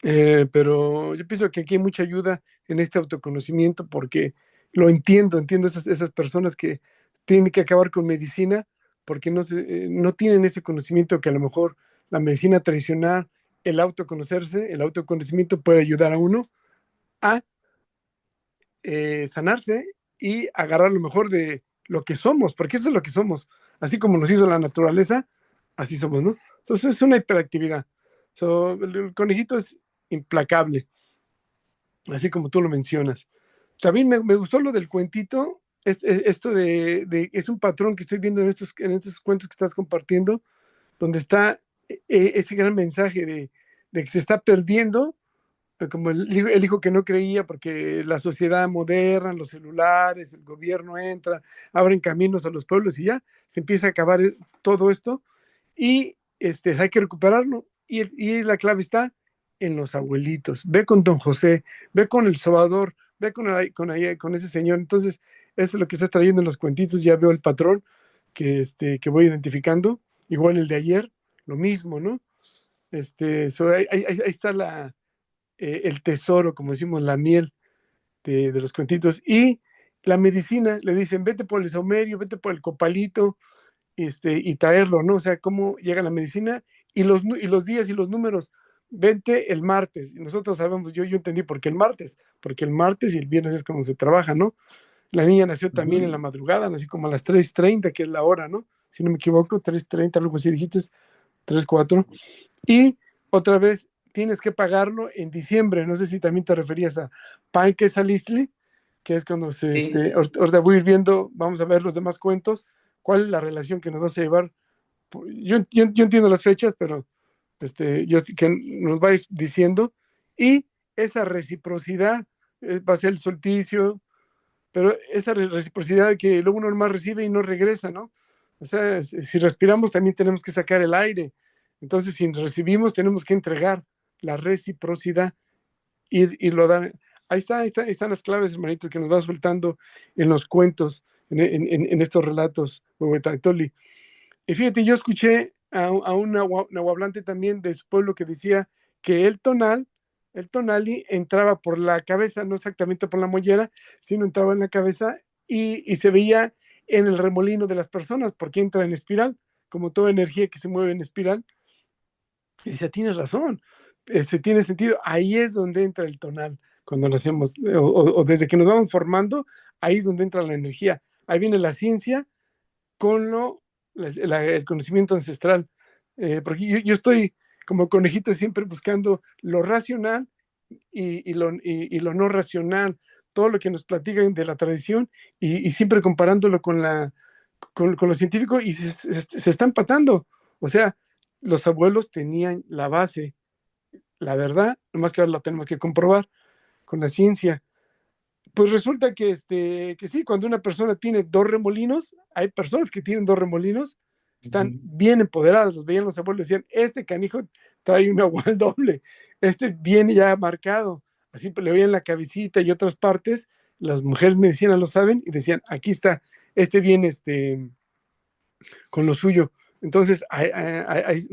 pero yo pienso que aquí hay mucha ayuda en este autoconocimiento porque entiendo esas personas que tienen que acabar con medicina porque no tienen ese conocimiento que a lo mejor la medicina tradicional, el autoconocerse, el autoconocimiento puede ayudar a uno a sanarse y agarrar lo mejor de lo que somos, porque eso es lo que somos. Así como nos hizo la naturaleza, así somos, ¿no? Eso es una hiperactividad. El conejito es implacable, así como tú lo mencionas. También me gustó lo del cuentito, esto es un patrón que estoy viendo en estos cuentos que estás compartiendo, donde está ese gran mensaje de que se está perdiendo como el hijo que no creía porque la sociedad moderna, los celulares, el gobierno entra, abren caminos a los pueblos y ya se empieza a acabar todo esto y hay que recuperarlo y la clave está en los abuelitos. Ve con don José, ve con el sobador, ve con ese señor. Entonces, eso es lo que estás trayendo en los cuentitos, ya veo el patrón que voy identificando, igual el de ayer, lo mismo, ¿no? Ahí está el tesoro, como decimos, la miel de los cuentitos. Y la medicina, le dicen, vete por el saumerio, vete por el copalito, y traerlo, ¿no? O sea, cómo llega la medicina y los días y los números. Vente el martes. Y nosotros sabemos, yo entendí por qué el martes, porque el martes y el viernes es cuando se trabaja, ¿no? La niña nació también en la madrugada, nació como a las 3:30, que es la hora, ¿no? Si no me equivoco, 3:30, algo así dijiste, 3, 4. Y otra vez tienes que pagarlo en diciembre. No sé si también te referías a Panque Salistli, que es cuando Sí. ahorita voy a ir viendo, vamos a ver los demás cuentos, cuál es la relación que nos vas a llevar. Yo entiendo las fechas, pero que nos vais diciendo. Y esa reciprocidad va a ser el solsticio, pero esa reciprocidad que luego uno más recibe y no regresa, ¿no? O sea, si respiramos también tenemos que sacar el aire. Entonces, si recibimos, tenemos que entregar la reciprocidad y lo dan. Ahí están las claves, hermanitos, que nos va soltando en los cuentos, en estos relatos, Huehuetlactoli. Y fíjate, yo escuché a un nahuablante también de su pueblo que decía que el tonali entraba por la cabeza, no exactamente por la mollera, sino entraba en la cabeza y se veía en el remolino de las personas, porque entra en espiral, como toda energía que se mueve en espiral. Y decía, tienes razón, tiene sentido. Ahí es donde entra el tonal, cuando nacemos, o desde que nos vamos formando, ahí es donde entra la energía. Ahí viene la ciencia con el conocimiento ancestral. Porque yo estoy como conejito siempre buscando lo racional y lo no racional, todo lo que nos platican de la tradición y siempre comparándolo con lo científico y se está empatando. O sea, los abuelos tenían la base, la verdad, nomás que ahora la tenemos que comprobar con la ciencia. Pues resulta que sí, cuando una persona tiene dos remolinos, hay personas que tienen dos remolinos, están bien empoderadas, los veían los abuelos, decían, este canijo trae un agual doble, este viene ya marcado, así le veían la cabecita y otras partes, las mujeres medicinas lo saben, y decían, aquí está, este viene con lo suyo. Entonces,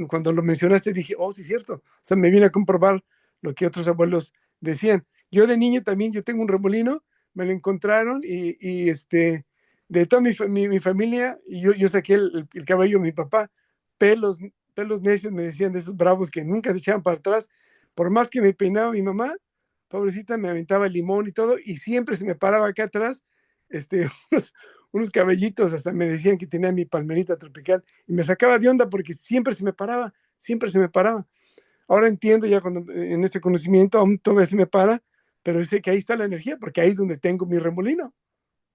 cuando lo mencionaste, dije, oh, sí, es cierto. O sea, me vine a comprobar lo que otros abuelos decían. Yo de niño también, yo tengo un remolino, me lo encontraron de toda mi familia, y yo saqué el cabello de mi papá, pelos, pelos necios, me decían, de esos bravos que nunca se echaban para atrás. Por más que me peinaba mi mamá, pobrecita, me aventaba el limón y todo, y siempre se me paraba acá atrás, unos, unos cabellitos, hasta me decían que tenía mi palmerita tropical, y me sacaba de onda porque siempre se me paraba, siempre se me paraba. Ahora entiendo ya cuando en este conocimiento aún todavía se me para, pero sé que ahí está la energía, porque ahí es donde tengo mi remolino,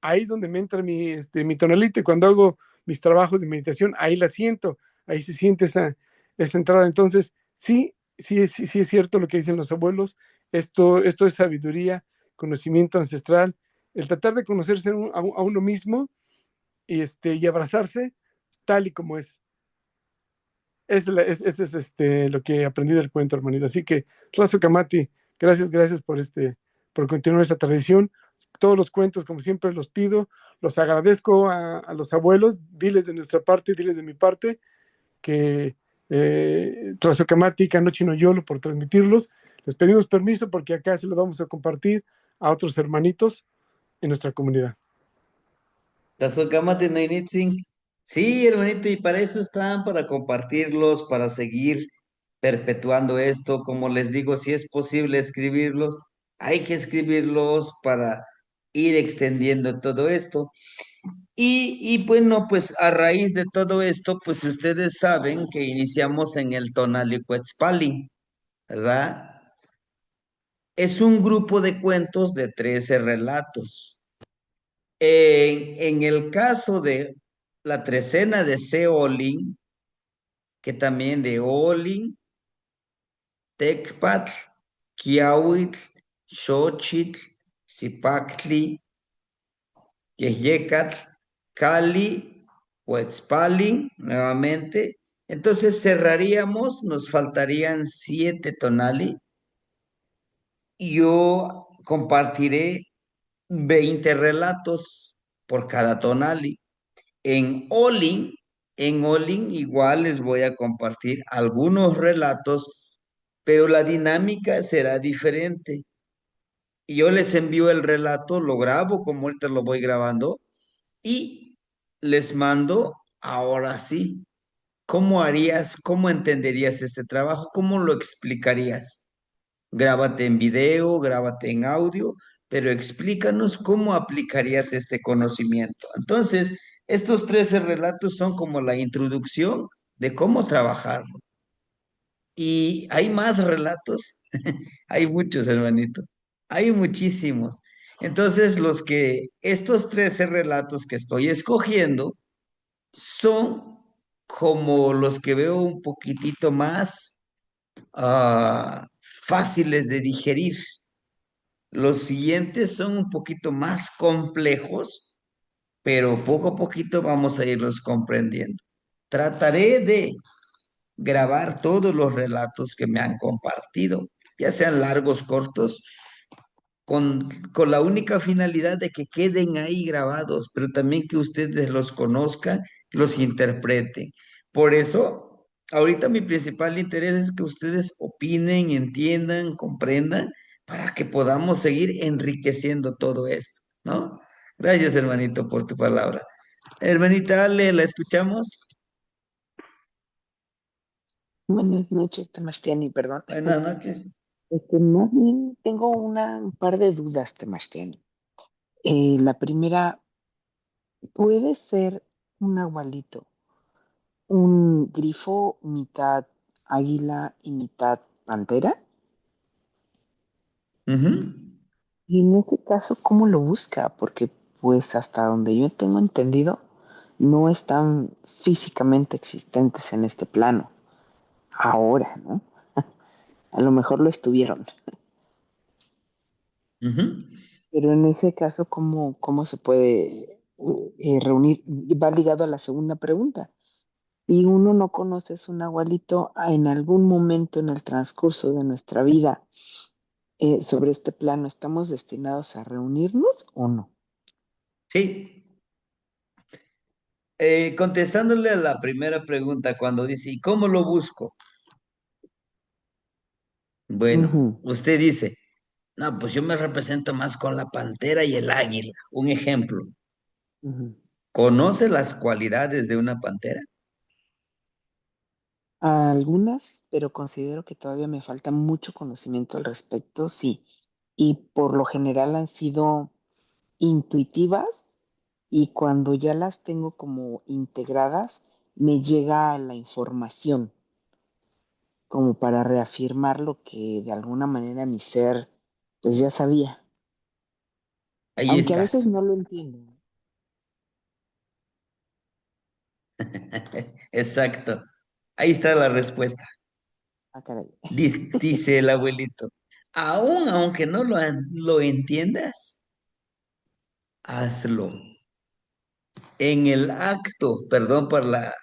ahí es donde me entra mi tonalita, y cuando hago mis trabajos de meditación, ahí la siento, ahí se siente esa entrada. Entonces, sí, sí, sí, sí es cierto lo que dicen los abuelos, esto es sabiduría, conocimiento ancestral, el tratar de conocerse a uno mismo y abrazarse tal y como es. Es lo que aprendí del cuento, hermanito. Así que, Razo Kamati, gracias por continuar esa tradición. Todos los cuentos, como siempre, los pido, los agradezco a los abuelos, diles de nuestra parte, diles de mi parte, que Razo Kamati, Kanochi no Yolo, por transmitirlos. Les pedimos permiso porque acá se lo vamos a compartir a otros hermanitos en nuestra comunidad. Tazocámate, Nainitzin. Sí, hermanito, y para eso están, para compartirlos, para seguir perpetuando esto. Como les digo, si es posible escribirlos, hay que escribirlos para ir extendiendo todo esto. Y bueno, pues a raíz de todo esto, pues ustedes saben que iniciamos en el Tonalicuetzpali, ¿verdad? Es un grupo de cuentos de 13 relatos. En el caso de la trecena de Seolin, que también de Olin, Tecpatl, Quiahuitl, Xochitl, Zipactli, Yeyecatl, Cali, Huetzpalin, nuevamente. Entonces cerraríamos, nos faltarían 7 tonali. Yo compartiré 20 relatos por cada tonali. En Olin, en Olin igual les voy a compartir algunos relatos, pero la dinámica será diferente. Yo les envío el relato, lo grabo como ahorita lo voy grabando y les mando ahora sí. ¿Cómo harías, cómo entenderías este trabajo? ¿Cómo lo explicarías? Grábate en video, grábate en audio, pero explícanos cómo aplicarías este conocimiento. Entonces, estos 13 relatos son como la introducción de cómo trabajarlo. Y hay más relatos, hay muchos, hermanito, hay muchísimos. Entonces, estos 13 relatos que estoy escogiendo son como los que veo un poquitito más fáciles de digerir. Los siguientes son un poquito más complejos, pero poco a poquito vamos a irlos comprendiendo. Trataré de grabar todos los relatos que me han compartido, ya sean largos, cortos, con la única finalidad de que queden ahí grabados, pero también que ustedes los conozcan, los interpreten. Por eso, ahorita mi principal interés es que ustedes opinen, entiendan, comprendan, para que podamos seguir enriqueciendo todo esto, ¿no? Gracias, hermanito, por tu palabra. Hermanita Ale, ¿la escuchamos? Buenas noches, Temastiani, perdón. Buenas noches. Más bien tengo un par de dudas, Temastiani. La primera, ¿puede ser un abuelito, un grifo mitad águila y mitad pantera. Ujú. Y en ese caso, ¿cómo lo busca? Porque pues hasta donde yo tengo entendido, no están físicamente existentes en este plano. Ahora, ¿no? A lo mejor lo estuvieron. Ujú. Pero en ese caso, ¿cómo se puede reunir? Va ligado a la segunda pregunta. Y uno no conoce a su nahualito en algún momento en el transcurso de nuestra vida sobre este plano. ¿Estamos destinados a reunirnos o no? Sí. Contestándole a la primera pregunta, cuando dice, ¿y cómo lo busco? Bueno, Ujú, usted dice, no, pues yo me represento más con la pantera y el águila. Un ejemplo, ujú. ¿conoce las cualidades de una pantera? Algunas, pero considero que todavía me falta mucho conocimiento al respecto, sí. Y por lo general han sido intuitivas y cuando ya las tengo como integradas, me llega la información como para reafirmar lo que de alguna manera mi ser pues ya sabía, Ahí aunque a está. veces no lo entiendo. Exacto. Ahí está la respuesta. Ah, caray. Dice el abuelito, aún aunque no lo entiendas, hazlo. En el acto, perdón por la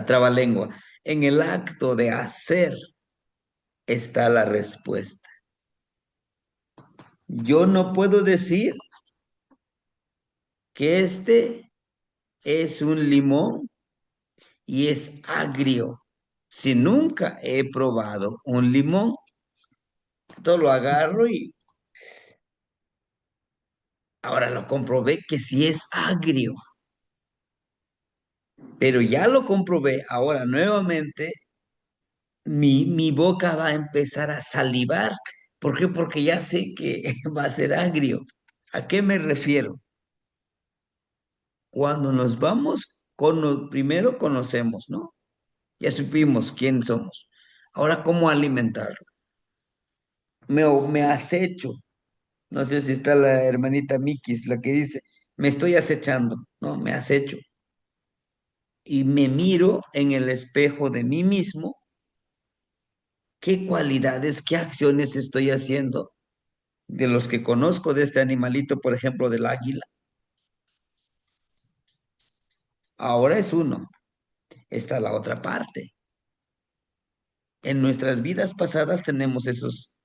trabalengua, en el acto de hacer está la respuesta. Yo no puedo decir que este es un limón y es agrio. Si nunca he probado un limón, todo lo agarro y ahora lo comprobé que sí es agrio, pero ya lo comprobé. Ahora nuevamente mi boca va a empezar a salivar. ¿Por qué? Porque ya sé que va a ser agrio. ¿A qué me refiero? Cuando nos vamos, primero conocemos, ¿no? Ya supimos quién somos. Ahora, ¿cómo alimentarlo? Me acecho. No sé si está la hermanita Mikis, la que dice, me estoy acechando. No, me acecho. Y me miro en el espejo de mí mismo, qué cualidades, qué acciones estoy haciendo de los que conozco de este animalito, por ejemplo, del águila. Ahora es uno. Está la otra parte. En nuestras vidas pasadas tenemos esos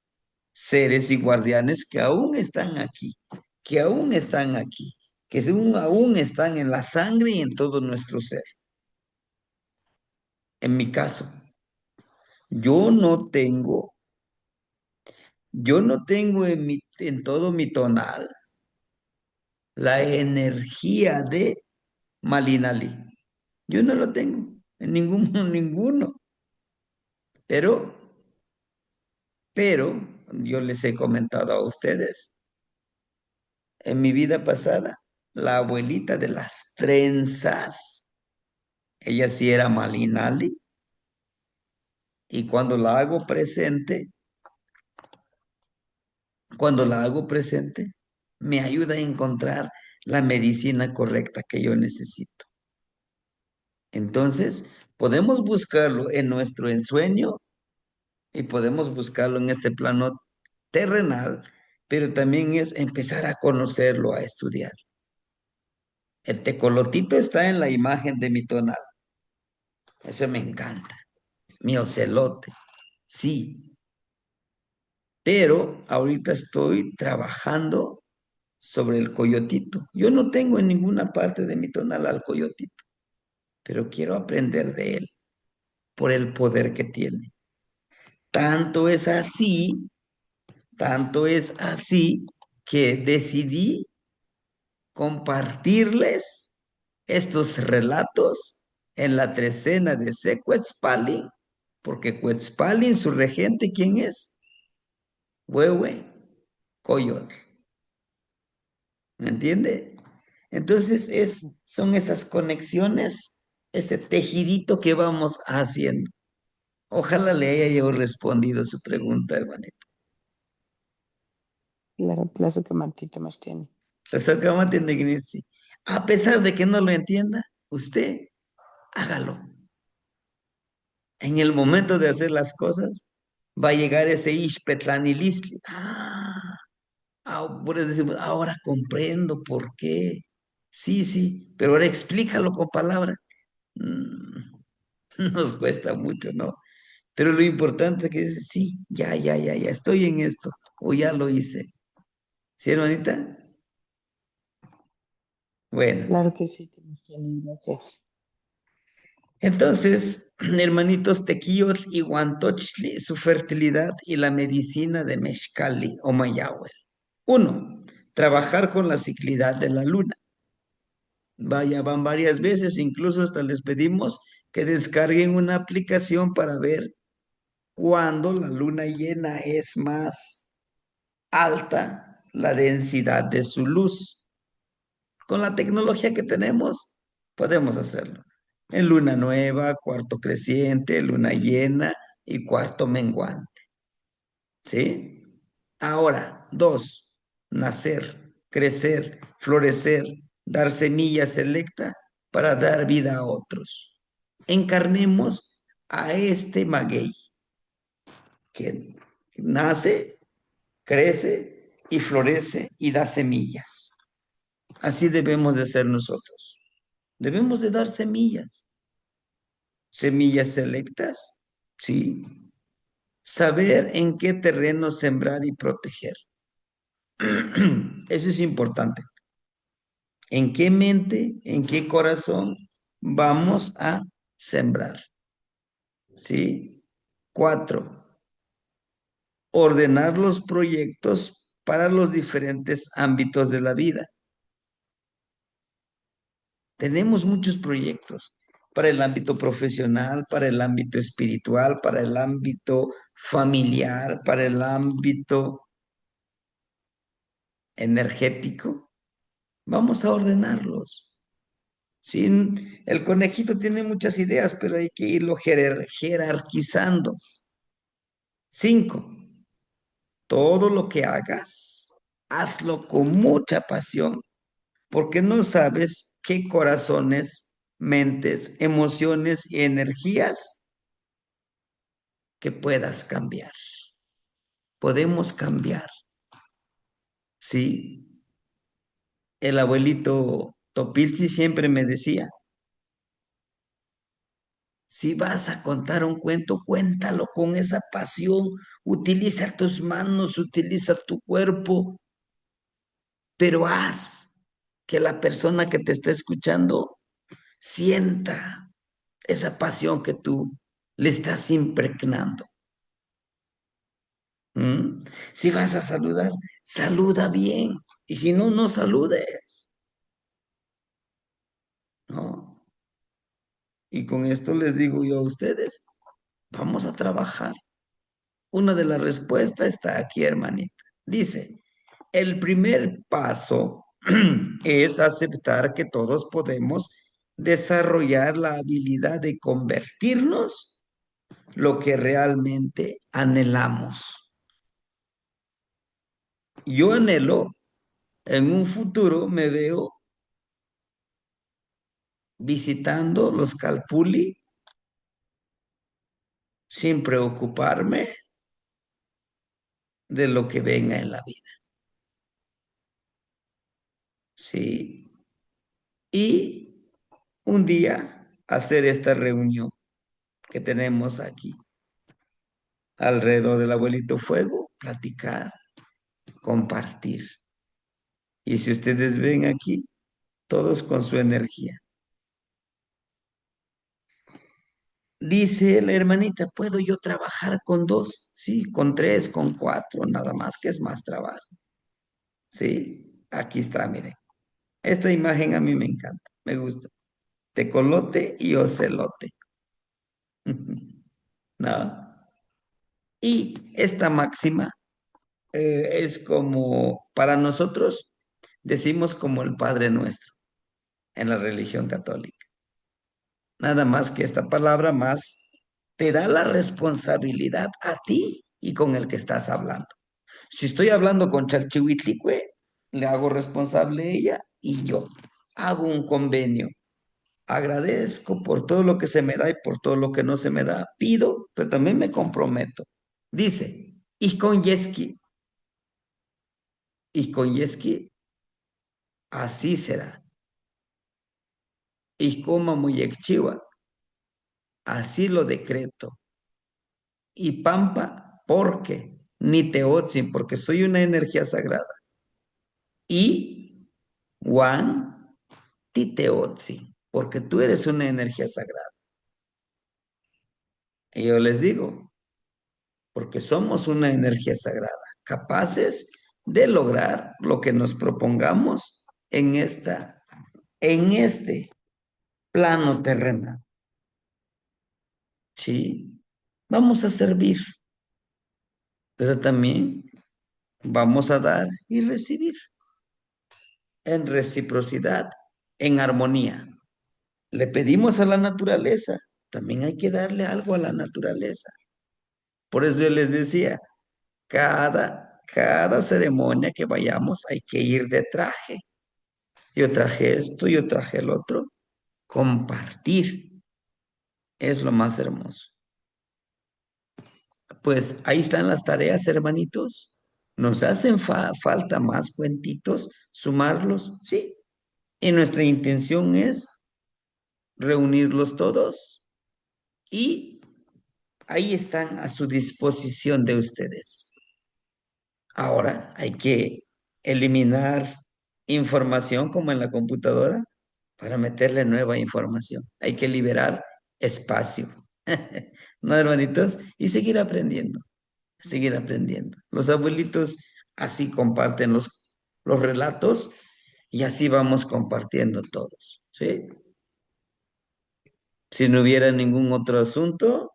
seres y guardianes que aún están aquí, que aún están aquí, que aún están en la sangre y en todo nuestro ser. En mi caso, yo no tengo, yo no tengo en todo mi tonal la energía de Malinali. Yo no lo tengo en ningún, ninguno, pero, pero, yo les he comentado a ustedes, en mi vida pasada, la abuelita de las trenzas, ella sí era Malinali, y cuando la hago presente, me ayuda a encontrar la medicina correcta que yo necesito. Entonces, podemos buscarlo en nuestro ensueño y podemos buscarlo en este plano terrenal, pero también es empezar a conocerlo, a estudiar. El tecolotito está en la imagen de mi tonal. Eso me encanta. Mi ocelote. Sí, pero ahorita estoy trabajando sobre el coyotito. Yo no tengo en ninguna parte de mi tonal al coyotito, pero quiero aprender de él por el poder que tiene. Tanto es así, tanto es así que decidí compartirles estos relatos en la trecena de Secuetzpali, porque Cuetzpali, su regente, ¿quién es? Huehue Coyotl. ¿Me entiende? Entonces son esas conexiones, ese tejidito que vamos haciendo. Ojalá le haya yo respondido su pregunta, hermanito. Claro, claro que Martita Martiani. Sasakama tiene que decir, a pesar de que no lo entienda, usted hágalo. En el momento de hacer las cosas, va a llegar ese Ishpetlanilistli. Por eso decimos, ahora comprendo por qué. Sí, sí, pero ahora explícalo con palabras. Mm, Nos cuesta mucho, ¿no? Pero lo importante es que dice, sí, ya, estoy en esto, o ya lo hice. ¿Sí, hermanita? Bueno, Claro que sí, Martiani, gracias. entonces, hermanitos, Tequíotl y Huantochtli, su fertilidad y la medicina de Mexcali o Mayahue. Uno, trabajar con la ciclidad de la luna. Vaya, van varias veces, incluso hasta les pedimos que descarguen una aplicación para ver cuándo la luna llena es más alta la densidad de su luz. Con la tecnología que tenemos, podemos hacerlo. En luna nueva, cuarto creciente, luna llena y cuarto menguante. ¿Sí? Ahora, dos, nacer, crecer, florecer, dar semilla selecta para dar vida a otros. Encarnemos a este maguey que nace, crece y florece y da semillas. Así debemos de ser nosotros. Debemos de dar semillas. Semillas selectas, sí. Saber en qué terreno sembrar y proteger. Eso es importante. ¿En qué mente, en qué corazón vamos a sembrar? ¿Sí? Cuatro, ordenar los proyectos para los diferentes ámbitos de la vida. Tenemos muchos proyectos para el ámbito profesional, para el ámbito espiritual, para el ámbito familiar, para el ámbito energético. Vamos a ordenarlos. Sí, el conejito tiene muchas ideas, pero hay que irlo jerarquizando. Cinco, todo lo que hagas, hazlo con mucha pasión, porque no sabes qué corazones, mentes, emociones y energías que puedas cambiar. Podemos cambiar. Sí, el abuelito Topilzi siempre me decía, si vas a contar un cuento, cuéntalo con esa pasión, utiliza tus manos, utiliza tu cuerpo, pero haz que la persona que te está escuchando sienta esa pasión que tú le estás impregnando. ¿Mm? Si vas a saludar, saluda bien. Y si no, no saludes. ¿No? Y con esto les digo yo a ustedes, vamos a trabajar. Una de las respuestas está aquí, hermanita. Dice, el primer paso es aceptar que todos podemos desarrollar la habilidad de convertirnos lo que realmente anhelamos. Yo anhelo, en un futuro me veo visitando los Calpulli sin preocuparme de lo que venga en la vida. Sí. Y un día hacer esta reunión que tenemos aquí, alrededor del abuelito fuego, platicar, compartir. Y si ustedes ven aquí, todos con su energía. Dice la hermanita, ¿puedo yo trabajar con dos? Sí, con tres, con cuatro, nada más que es más trabajo. Sí, aquí está, mire. Esta imagen a mí me encanta, me gusta. Tecolote y ocelote. ¿No? Y esta máxima es como, para nosotros, decimos como el Padre Nuestro. en la religión católica. Nada más que esta palabra más te da la responsabilidad a ti y con el que estás hablando. Si estoy hablando con Chalchihuitlicue, le hago responsable a ella y yo hago un convenio. Agradezco por todo lo que se me da y por todo lo que no se me da. Pido, pero también me comprometo. Dice, y con Yeski, así será. Y como Muyekchiwa, así lo decreto. Y Pampa, porque ni Teotzin, porque soy una energía sagrada. Y Juan, Titeotzi, porque tú eres una energía sagrada. Y yo les digo, porque somos una energía sagrada, capaces de lograr lo que nos propongamos en este plano terrenal. Sí, vamos a servir, pero también vamos a dar y recibir en reciprocidad, en armonía. Le pedimos a la naturaleza, también hay que darle algo a la naturaleza. Por eso yo les decía, cada ceremonia que vayamos hay que ir de traje. Yo traje esto, yo traje el otro. Compartir es lo más hermoso. Pues ahí están las tareas, hermanitos. ¿Nos hacen falta más cuentitos? ¿Sumarlos? Sí. Y nuestra intención es reunirlos todos y ahí están a su disposición de ustedes. Ahora hay que eliminar información como en la computadora para meterle nueva información. Hay que liberar espacio. ¿No, hermanitos? Y seguir aprendiendo, seguir aprendiendo. Los abuelitos así comparten los relatos y así vamos compartiendo todos, ¿sí? Si no hubiera ningún otro asunto,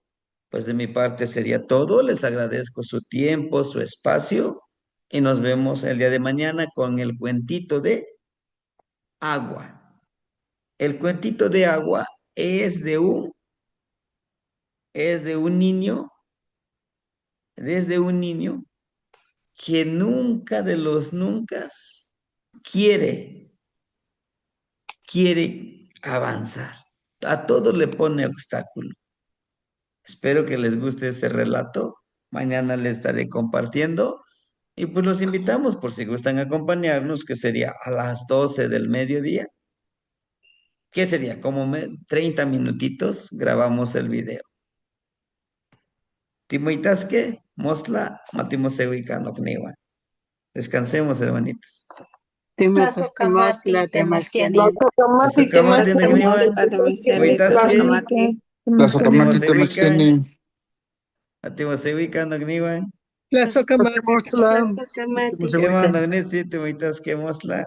pues de mi parte sería todo. Les agradezco su tiempo, su espacio y nos vemos el día de mañana con el cuentito de agua. El cuentito de agua es de un niño, desde un niño que nunca de los nunca quiere avanzar. A todo le pone obstáculo. Espero que les guste ese relato. Mañana les estaré compartiendo. Y pues los invitamos por si gustan acompañarnos, que sería a las 12 del mediodía. ¿Qué sería? Como 30 minutitos grabamos el video. Timoitasque, Mosla, Matimosehuicano, Cniwa. Descansemos, hermanitos. Tematlascamatla, Tlazocamatl, Tlazocamatl, Cniwa. Timoitasque, Tlazocamatl, Matimosehuican, Temachteni. Matimosehuican, Cniwa. Tlazocamatl, Mostla, ¿Qué mando, Nitsi, Timoitasque, Mosla?